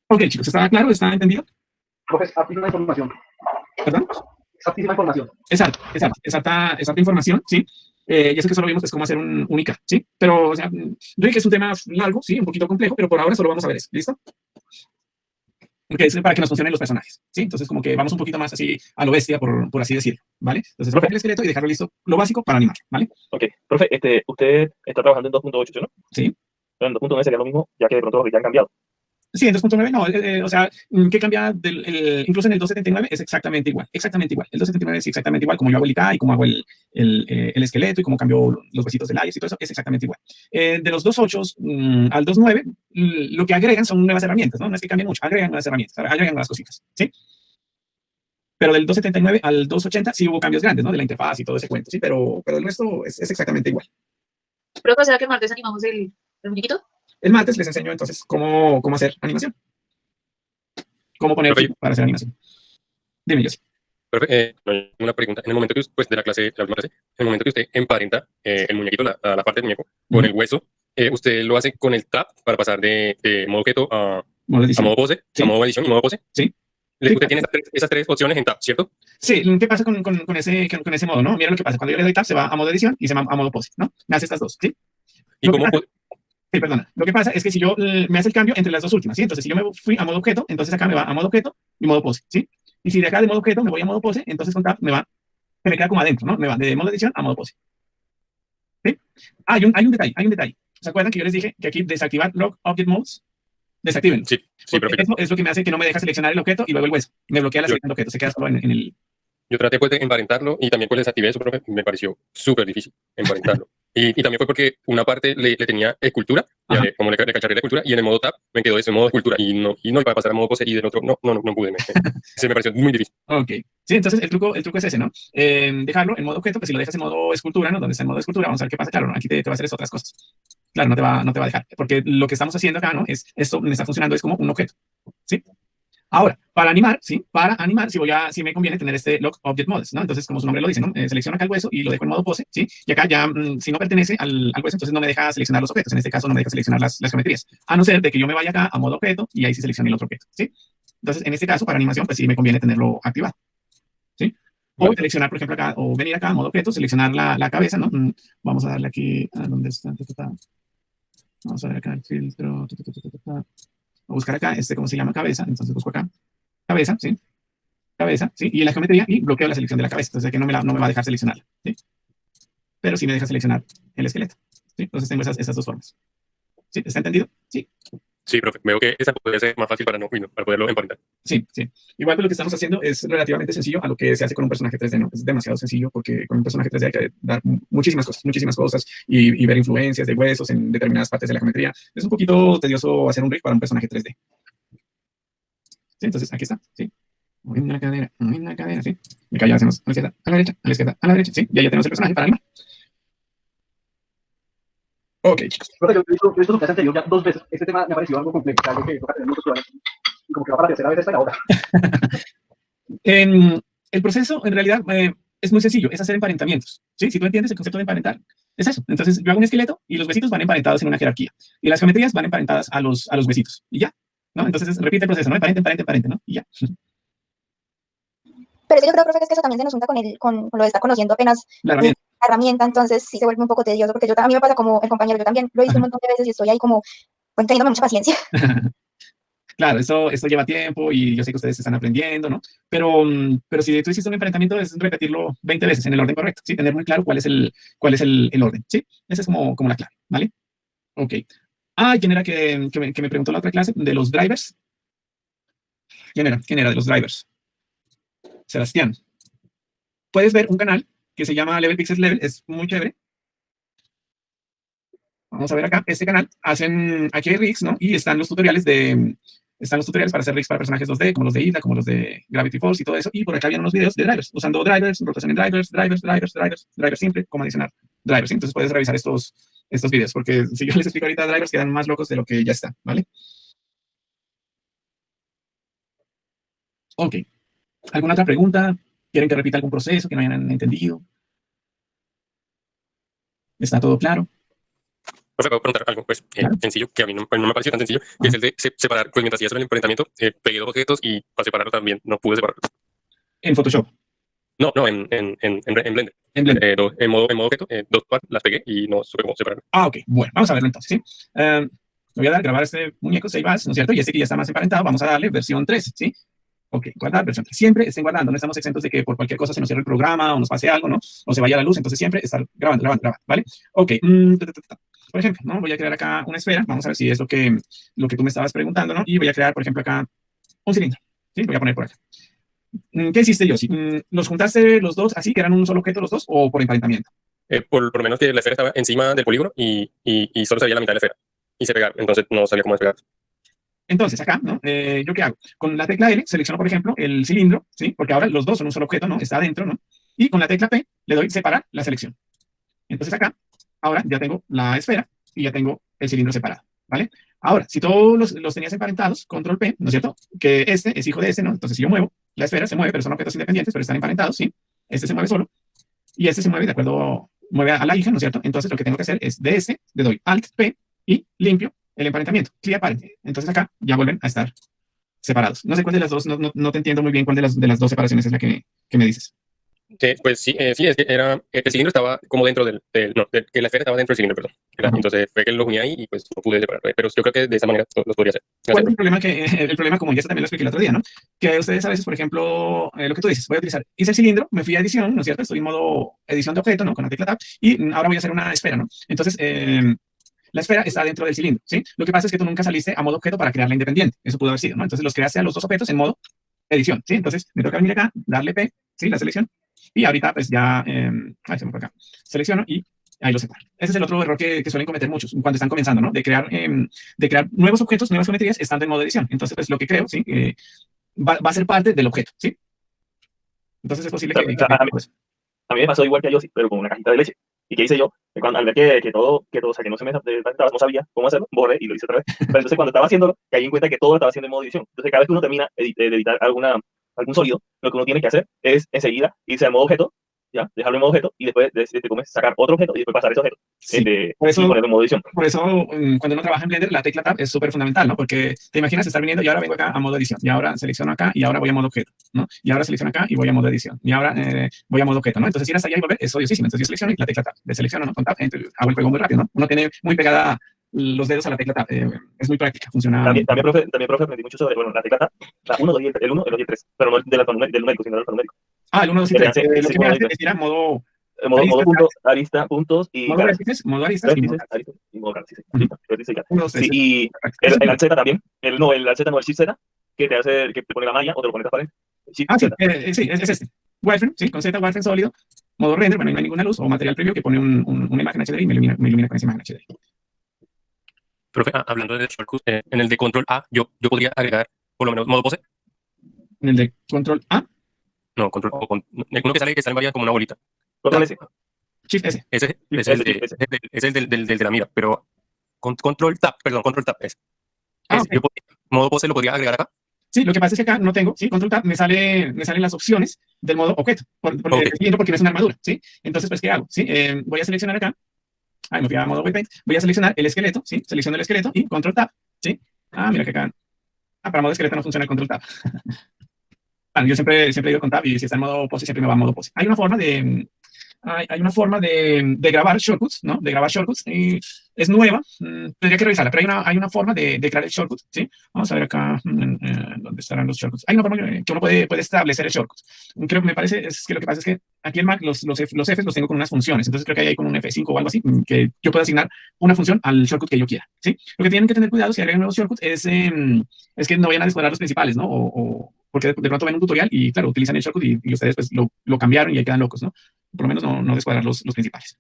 Ok, chicos, ¿está claro? ¿Está entendido? Profes, aplicna información. ¿Perdón? Exactísima información. Exacta información, ¿sí? Y eso que solo vimos es cómo hacer un IK, ¿sí? Pero, o sea, yo creo que es un tema largo, ¿sí? Un poquito complejo, pero por ahora solo vamos a ver eso, ¿listo? Porque es para que nos funcionen los personajes, ¿sí? Entonces, como que vamos un poquito más así a lo bestia, por así decirlo, ¿vale? Entonces, profe, el esqueleto y dejarlo listo, lo básico para animar, ¿vale? Ok, profe, usted está trabajando en 2.8, ¿no? Sí. Pero en 2.9 sería lo mismo, ya que de pronto ya han cambiado. Sí, en 2.9 no, o sea, ¿qué cambia? Incluso en el 2.79 es exactamente igual. El 2.79 es exactamente igual, como yo hago el IK y como hago el esqueleto y como cambio los huesitos del layers y todo eso, es exactamente igual. De los 2.8 al 2.9, lo que agregan son nuevas herramientas, ¿no? No es que cambien mucho, agregan nuevas herramientas, agregan nuevas cositas, ¿sí? Pero del 2.79 al 2.80 sí hubo cambios grandes, ¿no? De la interfaz y todo ese cuento, ¿sí? Pero el resto es exactamente igual. Profe, ¿será que el martes animamos el muñequito? El martes les enseño entonces cómo hacer animación. Cómo poner para hacer animación. Dime, José. Profe, una pregunta. En el momento que usted, pues, de la última clase, en el momento que usted emparenta el muñequito, la parte del muñeco, con el hueso, usted lo hace con el tab para pasar de modo keto a modo pose, ¿sí? A modo edición y modo pose. Sí. Usted tiene esas tres opciones en tab, ¿cierto? Sí, ¿qué pasa con ese modo, no? Mira lo que pasa. Cuando yo le doy tab, se va a modo edición y se va a modo pose, ¿no? Me hace estas dos, ¿sí? ¿Y cómo? Sí, perdona. Lo que pasa es que si yo me hace el cambio entre las dos últimas, ¿sí? Entonces, si yo me fui a modo objeto, entonces acá me va a modo objeto y modo pose, ¿sí? Y si de acá de modo objeto me voy a modo pose, entonces con tab se me queda como adentro, ¿no? Me va de modo edición a modo pose. ¿Sí? Hay un detalle. ¿Se acuerdan que yo les dije que aquí desactivar Lock Object Modes? Desactívenlo. Sí, profe. Eso es lo que me hace que no me deja seleccionar el objeto y luego el hueso. Me bloquea la selección del objeto, se queda solo en el... Yo traté pues de emparentarlo y también pues desactivé eso, profe, me pareció súper difícil emparentarlo. y también fue porque una parte le tenía escultura, como le cacharré la escultura, y en el modo tab me quedó ese modo escultura y no iba a pasar a modo pose y del otro no pude. Se me pareció muy difícil. Ok. Sí, entonces el truco es ese, ¿no? Dejarlo en modo objeto, pues si lo dejas en modo escultura, ¿no? Donde está en modo escultura, vamos a ver qué pasa. Claro, ¿no? Aquí te va a hacer otras cosas. Claro, no te va a dejar, porque lo que estamos haciendo acá, ¿no? Esto me está funcionando es como un objeto, ¿sí? Ahora, para animar, si me conviene tener este Lock Object Modes, ¿no? Entonces, como su nombre lo dice, ¿no? Selecciono acá el hueso y lo dejo en modo pose, ¿sí? Y acá ya, si no pertenece al hueso, entonces no me deja seleccionar los objetos. En este caso, no me deja seleccionar las geometrías. A no ser de que yo me vaya acá a modo objeto y ahí sí seleccione el otro objeto, ¿sí? Entonces, en este caso, para animación, pues sí me conviene tenerlo activado, ¿sí? O Vale. seleccionar, por ejemplo, acá, o venir acá, modo objeto, seleccionar la cabeza, ¿no? Vamos a darle aquí, ¿a dónde está? Vamos a ver acá el filtro, a buscar acá, ¿cómo se llama? Cabeza. Entonces busco acá, cabeza, ¿sí? Cabeza, ¿sí? Y la geometría, y bloqueo la selección de la cabeza. Entonces aquí no me va a dejar seleccionarla, ¿sí? Pero sí me deja seleccionar el esqueleto, ¿sí? Entonces tengo esas dos formas. ¿Sí? ¿Está entendido? Sí. Sí, profe, veo que esa podría ser más fácil para para poderlo emparentar. Sí, sí. Igual pues, lo que estamos haciendo es relativamente sencillo a lo que se hace con un personaje 3D, ¿no? Es demasiado sencillo porque con un personaje 3D hay que dar muchísimas cosas y ver influencias de huesos en determinadas partes de la geometría. Es un poquito tedioso hacer un rig para un personaje 3D. ¿Sí? Entonces, aquí está, ¿sí? Moviendo la cadera, ¿sí? Y acá ya hacemos a la izquierda, a la derecha, a la izquierda, a la derecha, ¿sí? Y ahí ya tenemos el personaje para animar. Ok, chicos. Profe, yo he visto su clase anterior ya 2 veces. Este tema me ha parecido algo complejo, algo que toca tener muchos cuidados. Y como que va para la tercera vez esta y la otra. El proceso, en realidad, es muy sencillo, es hacer emparentamientos, ¿sí? Si tú entiendes el concepto de emparentar, es eso. Entonces, yo hago un esqueleto y los huesitos van emparentados en una jerarquía. Y las geometrías van emparentadas a los huesitos. Y ya, ¿no? Entonces, repite el proceso, ¿no? Emparente, ¿no? Y ya. Pero es que yo creo, profe, que es que eso también se nos junta con lo de estar conociendo apenas La herramienta. la herramienta, entonces sí se vuelve un poco tedioso, porque a mí me pasa como el compañero, yo también lo he visto un montón de veces y estoy ahí como pues, teniéndome mucha paciencia. Claro, esto lleva tiempo y yo sé que ustedes están aprendiendo, ¿no? Pero si tú hiciste un emparentamiento, es repetirlo 20 veces en el orden correcto, ¿sí? Tener muy claro cuál es el orden, ¿sí? Esa es como la clave, ¿vale? Ok. ¿Quién era que me preguntó la otra clase de los drivers? ¿Quién era de los drivers? Sebastián. Puedes ver un canal que se llama Level Pixels Level, es muy chévere. Vamos a ver acá, este canal, aquí hay rigs, ¿no? Y están los tutoriales para hacer rigs para personajes 2D, como los de Ida, como los de Gravity Falls y todo eso. Y por acá vienen unos videos de drivers, usando drivers, rotación en drivers simple, cómo adicionar drivers, ¿sí? Entonces puedes revisar estos videos, porque si yo les explico ahorita drivers, quedan más locos de lo que ya está, ¿vale? Ok. ¿Alguna otra pregunta? ¿Quieren que repita algún proceso que no hayan entendido? ¿Está todo claro? Profe, puedo preguntar algo, pues, Claro. sencillo, que a mí no me pareció tan sencillo, que es el de separar, pues mientras hacía el emparentamiento, pegué dos objetos y para separarlo también no pude separarlo. En Photoshop, No, en Blender. en Blender. En modo objeto, dos partes las pegué y no supe cómo separarlo. Ok, bueno, vamos a verlo entonces, ¿sí? Le voy a dar grabar este muñeco Save As, ¿no es cierto? Y este que ya está más emparentado, vamos a darle versión 3, ¿sí? Ok, guardar versión 3. Siempre estén guardando, no estamos exentos de que por cualquier cosa se nos cierre el programa o nos pase algo, ¿no? O se vaya la luz, entonces siempre estar grabando, ¿vale? Ok, por ejemplo, ¿no? Voy a crear acá una esfera, vamos a ver si es lo que tú me estabas preguntando, ¿no? Y voy a crear, por ejemplo, acá un cilindro, ¿sí? Voy a poner por acá. ¿Qué hiciste, Yossi? ¿Los juntaste los dos así, que eran un solo objeto los dos, o por emparentamiento? Por lo menos que la esfera estaba encima del polígono y solo se veía la mitad de la esfera. Y se pegaron, entonces no sabía cómo despegar. Entonces, acá, ¿no? ¿Yo qué hago? Con la tecla L selecciono, por ejemplo, el cilindro, ¿sí? Porque ahora los dos son un solo objeto, ¿no? Está adentro, ¿no? Y con la tecla P le doy separar la selección. Entonces acá, ahora ya tengo la esfera y ya tengo el cilindro separado, ¿vale? Ahora, si todos los tenías emparentados, control P, ¿no es cierto? Que este es hijo de este, ¿no? Entonces si yo muevo, la esfera se mueve, pero son objetos independientes, pero están emparentados, ¿sí? Este se mueve solo y este se mueve de acuerdo, mueve a la hija, ¿no es cierto? Entonces lo que tengo que hacer es de este, le doy Alt P y limpio el emparentamiento, clear parent. Entonces acá ya vuelven a estar separados. No sé cuál de las dos, no te entiendo muy bien cuál de las dos separaciones es la que me dices. Pues sí, sí, es que era, el cilindro estaba como dentro que la esfera estaba dentro del cilindro, perdón. Entonces fue que lo uní ahí y pues no pude separarlo. Pero yo creo que de esa manera los podría hacer. ¿Cuál es el problema el problema, como ya también lo expliqué el otro día, ¿no? Que ustedes a veces, por ejemplo, lo que tú dices, voy a utilizar, hice el cilindro, me fui a edición, ¿no es cierto? Estoy en modo edición de objeto, ¿no? Con la tecla Tab, y ahora voy a hacer una esfera, ¿no? Entonces, la esfera está dentro del cilindro, ¿sí? Lo que pasa es que tú nunca saliste a modo objeto para crearla independiente. Eso pudo haber sido, ¿no? Entonces los creaste a los dos objetos en modo edición, ¿sí? Entonces me toca venir acá, darle P, ¿sí? La selección. Y ahorita pues ya, se me fue acá. Selecciono y ahí lo separo. Ese es el otro error que suelen cometer muchos cuando están comenzando, ¿no? De crear nuevos objetos, nuevas geometrías estando en modo edición. Entonces, pues lo que creo, ¿sí? Va a ser parte del objeto, ¿sí? Entonces es posible que pues, A mí me pasó igual que a Yossi, pero con una cajita de leche. ¿Y qué hice yo? Al ver que todo, o sea, que no se me no sabía cómo hacerlo, borré y lo hice otra vez. Pero entonces cuando estaba haciéndolo, caí en cuenta que todo lo estaba haciendo en modo edición. Entonces cada vez que uno termina de editar algún sólido, lo que uno tiene que hacer es enseguida irse al modo objeto ya, dejarlo en modo objeto y después como es sacar otro objeto y después pasar ese objeto Sí. y Por eso, ponerlo en modo edición. por eso cuando uno trabaja en Blender, la tecla Tab es súper fundamental, ¿no? Porque te imaginas estar viniendo y ahora vengo acá a modo edición, y ahora selecciono acá y ahora voy a modo objeto, ¿no? Y ahora selecciono acá y voy a modo edición, y ahora voy a modo objeto, ¿no? Entonces ir hasta allá y volver es odiosísimo. Entonces yo selecciono y la tecla Tab, deselecciono, ¿no? Con Tab, hago el juego muy rápido, ¿no? Uno tiene muy pegada los dedos a la tecla Tab, es muy práctica, funciona. También, profe, aprendí mucho sobre, bueno, la tecla Tab, la 1, 2 y el 1, el 2 y el 3, pero no del numérico, sino del alfanumérico. Ah, el 1, 2 y Que le 3. hace- Lo sí, que me modo hace edición. es ir a modo Modo punto, arista, puntos y modo caras. vértices, modo aristas y modo Vértices, aristas y modo caras, sí, sí. Ujú. Vértice y cara. 1, 2, 3. Sí, y el Alt Z también, el Alt Z no, el Shift Z, que te pone la malla o te lo pone transparente. Shift Ah, sí, Z. sí, es este. Wireframe, sí, con Z, wireframe sólido, modo render, bueno, no hay ninguna luz, o material previo que pone una imagen HDRI y me ilumina con esa imagen HDRI. Profe, hablando de shortcuts, en el de control A, yo podría agregar por lo menos modo pose. En el de control A, No, control uno que sale en varias como una bolita. Control S. Shift S. Ese es Ese, el de, ese. es el del de la mira, pero control tab, perdón, control tab es. Ah, ok. Modo pose lo podría agregar acá. Sí, lo que pasa es que acá no tengo, sí, control tab, me salen las opciones del modo objeto, porque no es una armadura, ¿sí? Entonces, pues, ¿qué hago? ¿Sí? Voy a seleccionar acá, me fui a modo Waypaint, voy a seleccionar el esqueleto, ¿sí? Selecciono el esqueleto y control tab, ¿sí? Mira que acá, para modo esqueleto no funciona el control tab. Bueno, yo siempre he ido con tab y si está en modo pose, siempre me va a modo pose. Hay una forma de grabar shortcuts, ¿no? De grabar shortcuts. Y es nueva, tendría que revisarla, pero hay una forma de crear el shortcut, ¿sí? Vamos a ver acá, ¿dónde estarán los shortcuts? Hay una forma que uno puede establecer el shortcut. Creo que me parece es que lo que pasa es que aquí en Mac los Fs los tengo con unas funciones, entonces creo que hay con un F5 o algo así, que yo puedo asignar una función al shortcut que yo quiera, ¿sí? Lo que tienen que tener cuidado si agregan nuevos shortcuts es que no vayan a descuadrar los principales, ¿no? Porque de pronto ven un tutorial y, claro, utilizan el shortcut y ustedes pues lo cambiaron y ahí quedan locos, ¿no? Por lo menos no descuadrar los principales.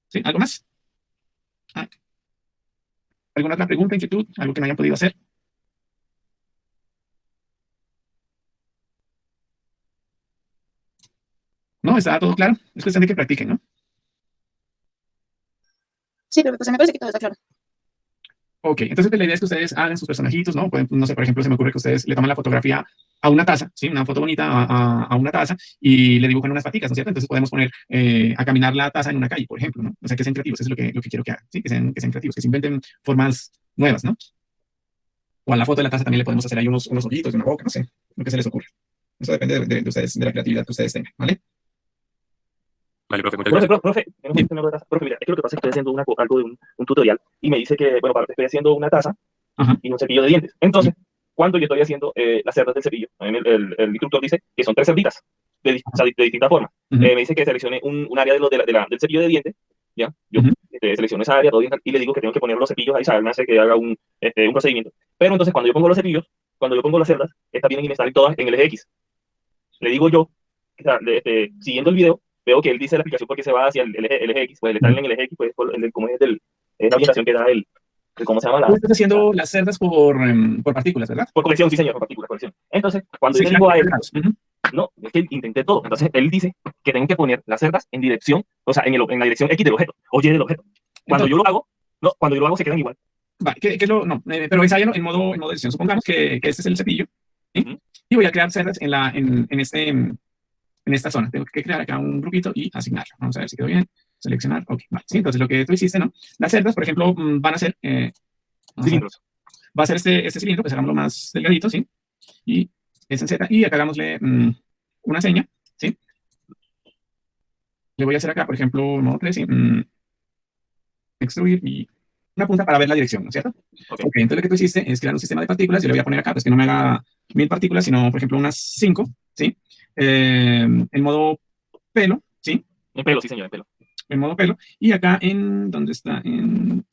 ¿Sí? ¿Algo más? ¿Alguna otra pregunta, inquietud? ¿Algo que no hayan podido hacer? No, está todo claro. Es cuestión de que practiquen, ¿no? Sí, pero pues me parece que todo está claro. Ok, entonces pues, la idea es que ustedes hagan sus personajitos, ¿no? No sé, por ejemplo, se me ocurre que ustedes le toman la fotografía a una taza, ¿sí? Una foto bonita a una taza y le dibujan unas paticas, ¿no es cierto? Entonces podemos poner a caminar la taza en una calle, por ejemplo, ¿no? O sea, que sean creativos, eso es lo que quiero que hagan, ¿sí? Que sean creativos, que se inventen formas nuevas, ¿no? O a la foto de la taza también le podemos hacer ahí unos ojitos, una boca, no sé, lo que se les ocurra. Eso depende de ustedes, de la creatividad que ustedes tengan, ¿vale? Vale, profe, muchas gracias. Profe, mira, es que lo que pasa es que estoy haciendo algo de un tutorial y me dice que, bueno, estoy haciendo una taza y un cepillo de dientes. Entonces, cuando yo estoy haciendo las cerdas del cepillo, el instructor dice que son 3 cerditas de distintas formas. Me dice que seleccione un área del cepillo de dientes, ¿ya? Yo selecciono esa área todo bien, y le digo que tengo que poner los cepillos ahí, ¿sabes? Me hace que haga un procedimiento. Pero entonces, cuando yo pongo los cepillos, cuando yo pongo las cerdas, estas vienen y me salen todas en el eje X. Le digo yo, o sea, siguiendo el video, veo que él dice la aplicación porque se va hacia el eje X, pues le salen en el eje X, pues como es la orientación que da ¿cómo se llama? Tú estás haciendo las cerdas por partículas, ¿verdad? Por colección, sí, señor, por partículas, colección. Entonces, cuando Sí, yo le digo a él, uh-huh. no, es que intenté todo. Entonces, él dice que tengo que poner las cerdas en dirección, o sea, en la dirección X del objeto, o Y del objeto. Cuando yo lo hago, se quedan igual. Vale, pero ensáyalo en modo edición. Supongamos que este es el cepillo, ¿sí? Y voy a crear cerdas en esta zona. Tengo que crear acá un grupito y asignarlo. Vamos a ver si quedó bien. Seleccionar. Ok, vale. Sí, entonces lo que tú hiciste, ¿no? Las cerdas, por ejemplo, van a ser cilindros. Va a ser este cilindro, pues hagámoslo más delgadito, ¿sí? Y es en Z. Y acá hagámosle una seña, ¿sí? Le voy a hacer acá, por ejemplo, modo 3, ¿sí? Extruir y una punta para ver la dirección, ¿no es cierto? Okay, entonces lo que tú hiciste es crear un sistema de partículas. Yo le voy a poner acá, pues que no me haga 1000 partículas, sino, por ejemplo, unas 5, ¿sí? En modo pelo, ¿sí? En pelo, sí, señor, en pelo. En modo pelo. Y acá ¿dónde está? En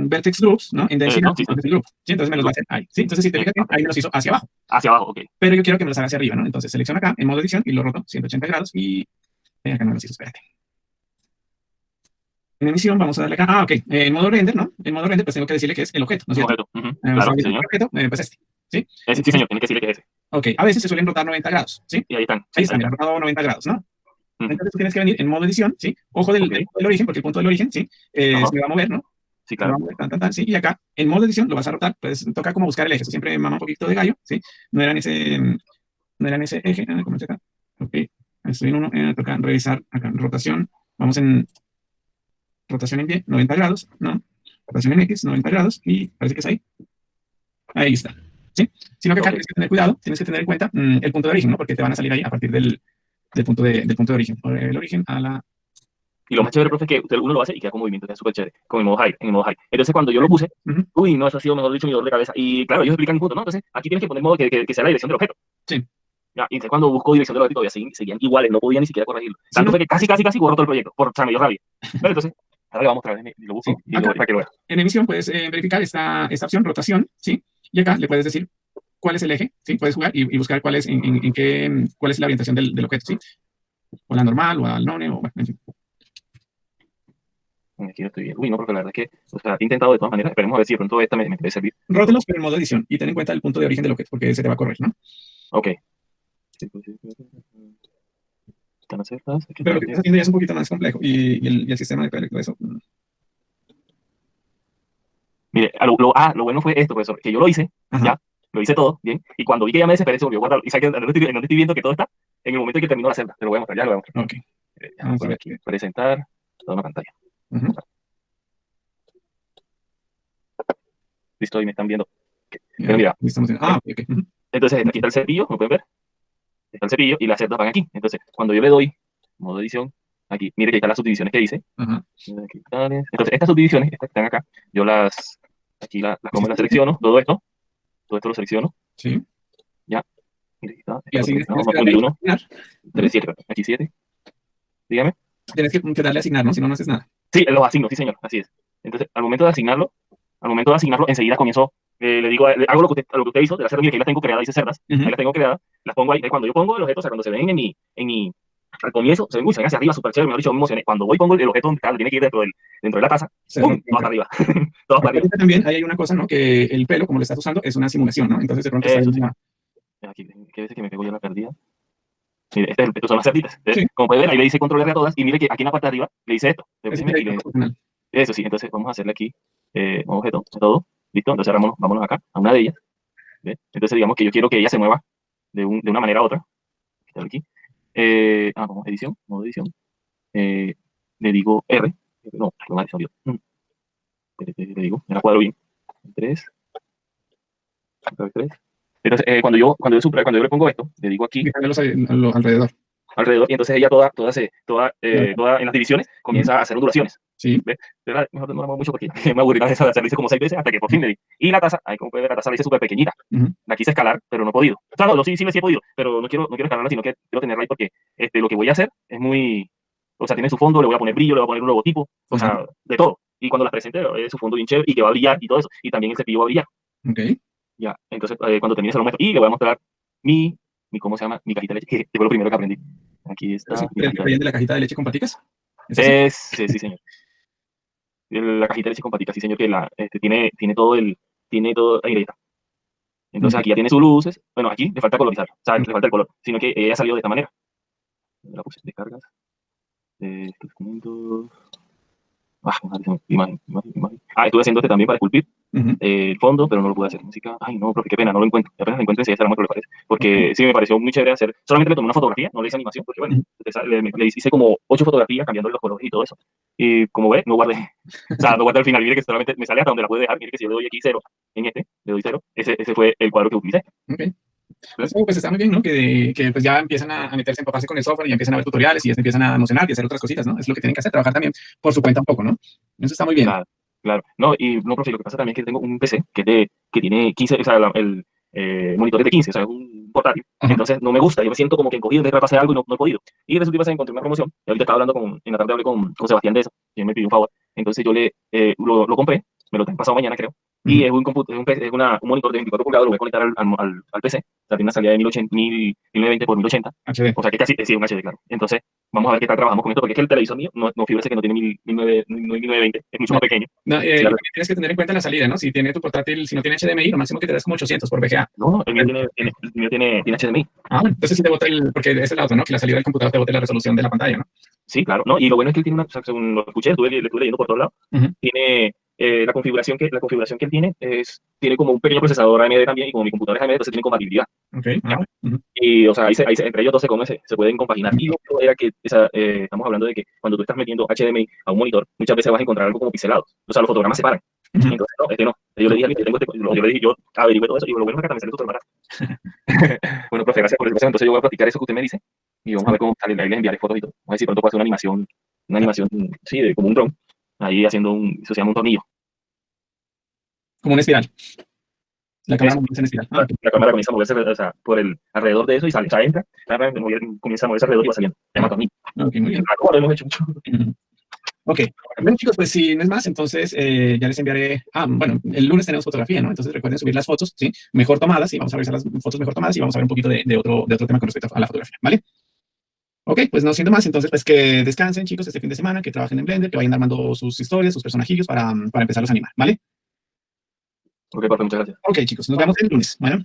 Vertex Groups, ¿no? En densidad. No, sí, group, ¿sí? Entonces me los va a hacer ahí, ¿sí? Entonces si te fijas, ahí me los hizo hacia abajo. Hacia abajo, ok. Pero yo quiero que me los haga hacia arriba, ¿no? Entonces selecciono acá en modo edición y lo roto 180 grados y acá no me los hizo, espérate. En emisión vamos a darle acá, ok, en modo render, ¿no? En modo render pues tengo que decirle que es el objeto, ¿no es cierto? Claro, sí, señor. El objeto, pues este, ¿sí? Sí, señor, tiene que decirle que es ese. Ok, a veces se suelen rotar 90 grados, ¿sí? Y ahí están. Ahí están, rotado 90 grados, ¿no? Entonces tú tienes que venir en modo edición, ¿sí? Ojo del punto del origen, porque el punto del origen, ¿sí? Se me va a mover, ¿no? Sí, claro. Sí, y acá, en modo edición, lo vas a rotar. Pues toca como buscar el eje. Eso siempre mama un poquito de gallo, ¿sí? No era en ese, no era en ese eje. ¿Cómo se acá? Ok. Estoy en uno. Toca revisar acá. Rotación. Vamos en rotación en Y, 90 grados, ¿no? Rotación en X, 90 grados. Y parece que es ahí. Ahí está. ¿Sí? Sino que acá Ok. tienes que tener cuidado, tienes que tener en cuenta el punto de origen, ¿no? Porque te van a salir ahí a partir del punto de origen. El origen a la. Y lo más chévere, profe, es que uno lo hace y queda con movimiento, queda súper chévere, con el modo high, en el modo high. Entonces, cuando yo lo puse, Ujú. uy, no, eso ha sido, mejor dicho, mi dolor de cabeza. Y claro, ellos explican un punto, ¿no? Entonces, aquí tienes que poner modo que sea la dirección del objeto. Sí. Ya, y entonces cuando busco dirección del objeto, todavía seguían iguales, no podía ni siquiera corregirlo. Sí, Tanto no. fue que casi borró todo el proyecto, o sea, me dio rabia. Pero entonces, ahora le vamos a mostrar, lo busco Sí. y Acá, para que lo vean. en emisión puedes verificar esta opción, rotación, ¿sí? Y acá le puedes decir cuál es el eje, ¿sí? Puedes jugar y buscar cuál es, en qué, cuál es la orientación del objeto, ¿sí? O la normal, o al none, o bueno, en fin. Aquí lo estoy viendo. Uy, no, porque la verdad es que, o sea, he intentado de todas maneras, esperemos a ver si de pronto esta me puede servir. Rótelos, pero en modo edición. Y ten en cuenta el punto de origen del objeto, porque se te va a correr, ¿no? Ok. Están las celdas. Aquí Pero lo está. que estás haciendo ya es un poquito más complejo. Y el sistema de código y todo eso. Mire, lo bueno fue esto, profesor, que yo lo hice, Ajá. ya, lo hice todo, bien, y cuando vi que ya me desesperé, se volvió a guardar. Y sabe que en donde estoy viendo que todo está, en el momento en que terminó la celda, te lo voy a mostrar, ya lo voy a mostrar. Ok. Ya, Vamos a por ver. aquí, presentar, toda una pantalla. Ujú. Listo, y me están viendo. Pero mira, Estamos en. Ah, ok. Ujú. entonces aquí está el cepillo, ¿lo pueden ver? Está el cepillo y las celdas van aquí. Entonces, cuando yo le doy modo edición, aquí, mire que ahí están las subdivisiones que hice. Ajá. Entonces, estas subdivisiones, estas que están acá, yo aquí las como las selecciono, todo esto lo selecciono, Sí. ya. Mire, aquí está, Y así vamos tienes a que darle fundir uno, a asignar. 3, 7, aquí 7, dígame. Tienes que darle a asignar, ¿no? Si no, no haces nada. Sí, los asigno, sí, señor, así es. Entonces, al momento de asignarlo, enseguida comienzo, le digo, hago lo que usted hizo, de la cerda, mire que ahí las tengo creadas, dice cerdas, Ujú. ahí las tengo creadas, las pongo ahí, cuando yo pongo el objeto, o sea, cuando se ven al comienzo, se ven hacia arriba, súper chévere, mejor dicho, me emocioné. Cuando voy pongo el objeto donde tiene que ir dentro de la taza, ¡pum! Todo para arriba, todo para arriba. Ahorita también ahí hay una cosa, ¿no? Que el pelo, como lo estás usando, es una simulación, ¿no? Entonces de pronto está ahí Eso sí. una- Aquí, que veces que me pego yo la perdida. Mire, estos son las cerditas. Sí. Como puede ver, ahí le dice control R a todas, y mire que aquí en la parte de arriba le dice esto. es Déjeme aquí, proporcional. eso sí, entonces vamos a hacerle aquí un objeto, todo, listo, entonces ahora vámonos acá, a una de ellas, ¿ve? Entonces digamos que yo quiero que ella se mueva de una manera a otra, aquí, vamos, edición, modo edición, le digo R, no, mal, se olvidó. Le digo, me la cuadro bien, 3, 3. Entonces cuando yo le pongo esto, le digo aquí, Fíjate alrededor. alrededor, y entonces ella toda en las divisiones comienza a hacer ondulaciones. Sí. ¿Ves? De verdad, mejor no hablamos mucho porque me aburrí de hacerlo, hice como 6 veces hasta que por fin le di. Y la taza, ahí como puede ver, la taza la hice súper pequeñita. Ujú. La quise escalar, pero no he podido. O sea, no, sí he podido, pero no quiero escalarla, sino que quiero tenerla ahí porque lo que voy a hacer es muy, o sea, tiene su fondo, le voy a poner brillo, le voy a poner un logotipo, o sea, de todo. Y cuando las presente, su fondo bien chévere y que va a brillar y todo eso. Y también el cepillo va a brillar. Ok. Ya, entonces cuando termine se lo muestro y le voy a mostrar mi ¿cómo se llama? Mi cajita de leche, que fue lo primero que aprendí. Aquí está. ¿Es Mi cajita de la cajita de leche con paticas? ¿Es así? sí, señor. La cajita de leche con paticas, sí, señor, que tiene todo ahí está. Entonces aquí ya tiene sus luces. Bueno, aquí le falta colorizar, o sea, le falta el color, sino que ella salió de esta manera. La puse de cargas. Documentos. Imagen. Estuve haciendo también para esculpir el fondo, pero no lo pude hacer. Música, ay, no, profe, qué pena, no lo encuentro. Apenas lo encuentro, enseguida se la muestro, le parece. Porque sí me pareció muy chévere hacer. Solamente le tomé una fotografía, no le hice animación, porque bueno, le hice como 8 fotografías cambiando los colores y todo eso. Y como ve, no guardé. O sea, no guardé al final. Mire que solamente me sale hasta donde la pude dejar. Mire que si yo le doy aquí 0, le doy 0, ese fue el cuadro que utilicé. Okay. Pues está muy bien, ¿no? Que pues ya empiezan a meterse, a empaparse con el software y ya empiezan a ver tutoriales y ya se empiezan a emocionar y hacer otras cositas, ¿no? Es lo que tienen que hacer, trabajar también por su cuenta un poco, ¿no? Eso está muy bien. Claro. No, y no, profe, lo que pasa también es que tengo un PC que tiene 15, o sea, el monitor es de 15, o sea, es un portátil. Ajá. Entonces no me gusta, yo me siento como que encogido de tratar de hacer algo y no he podido. Y resulta que encontré una promoción, y ahorita estaba hablando en la tarde hablé con Sebastián de eso, y él me pidió un favor. Entonces yo lo compré, me lo tengo pasado mañana, creo. Y es un monitor de 24 pulgadas, lo voy a conectar al PC. O sea, tiene una salida de 1020 por 1080. HD. O sea, que casi sí, un HD, claro. Entonces, vamos a ver qué tal trabajamos con esto, porque es que el televisor mío, no fíjese que no tiene 1920, es mucho más pequeño. No, Sí, y también tienes que tener en cuenta la salida, ¿no? Si tiene tu portátil, si no tiene HDMI, lo máximo que te das como 800 por VGA. No, el mío tiene HDMI. Ah, bueno, entonces sí te bota porque esa es la otra, ¿no? Que la salida del computador te bote la resolución de la pantalla, ¿no? Sí, claro. No, y lo bueno es que él tiene o sea, según lo escuché, le estuve leyendo por todos lados, tiene la configuración que él tiene como un pequeño procesador AMD también, y como mi computadora es AMD, entonces tiene compatibilidad. Ok. Ujú. Y, o sea, entre ellos dos se pueden compaginar. Y lo otro era que, estamos hablando de que cuando tú estás metiendo HDMI a un monitor, muchas veces vas a encontrar algo como pixelado. O sea, los fotogramas se paran. Ujú. Entonces, no. Yo le dije, yo averigué todo eso, y lo bueno es que también sale súper barato. Bueno, profe, gracias por el consejo. Entonces yo voy a practicar eso que usted me dice, y vamos a ver cómo sale. Ahí les enviaré fotos y todo. Vamos a ver si pronto puedo hacer una animación, sí, como un dron, ahí haciendo eso se llama un tornillo. Como una espiral. La cámara Eso. comienza en espiral. La cámara comienza a moverse, o sea, por alrededor de eso y sale, o sea, entra, la cámara comienza a moverse alrededor y va saliendo. Se llama tornillo. Ok, muy bien. Algo lo hemos hecho mucho. Ujú. Ok, bueno chicos, pues si no es más, entonces ya les enviaré, bueno, el lunes tenemos fotografía, ¿no? Entonces recuerden subir las fotos, ¿sí? Mejor tomadas, y vamos a revisar las fotos mejor tomadas y vamos a ver un poquito de otro tema con respecto a la fotografía, ¿vale? Ok, pues no siendo más, entonces pues que descansen chicos este fin de semana, que trabajen en Blender, que vayan armando sus historias, sus personajillos para empezarlos a animar, ¿vale? Ok, profe, muchas gracias. Ok chicos, nos vemos el lunes, bueno.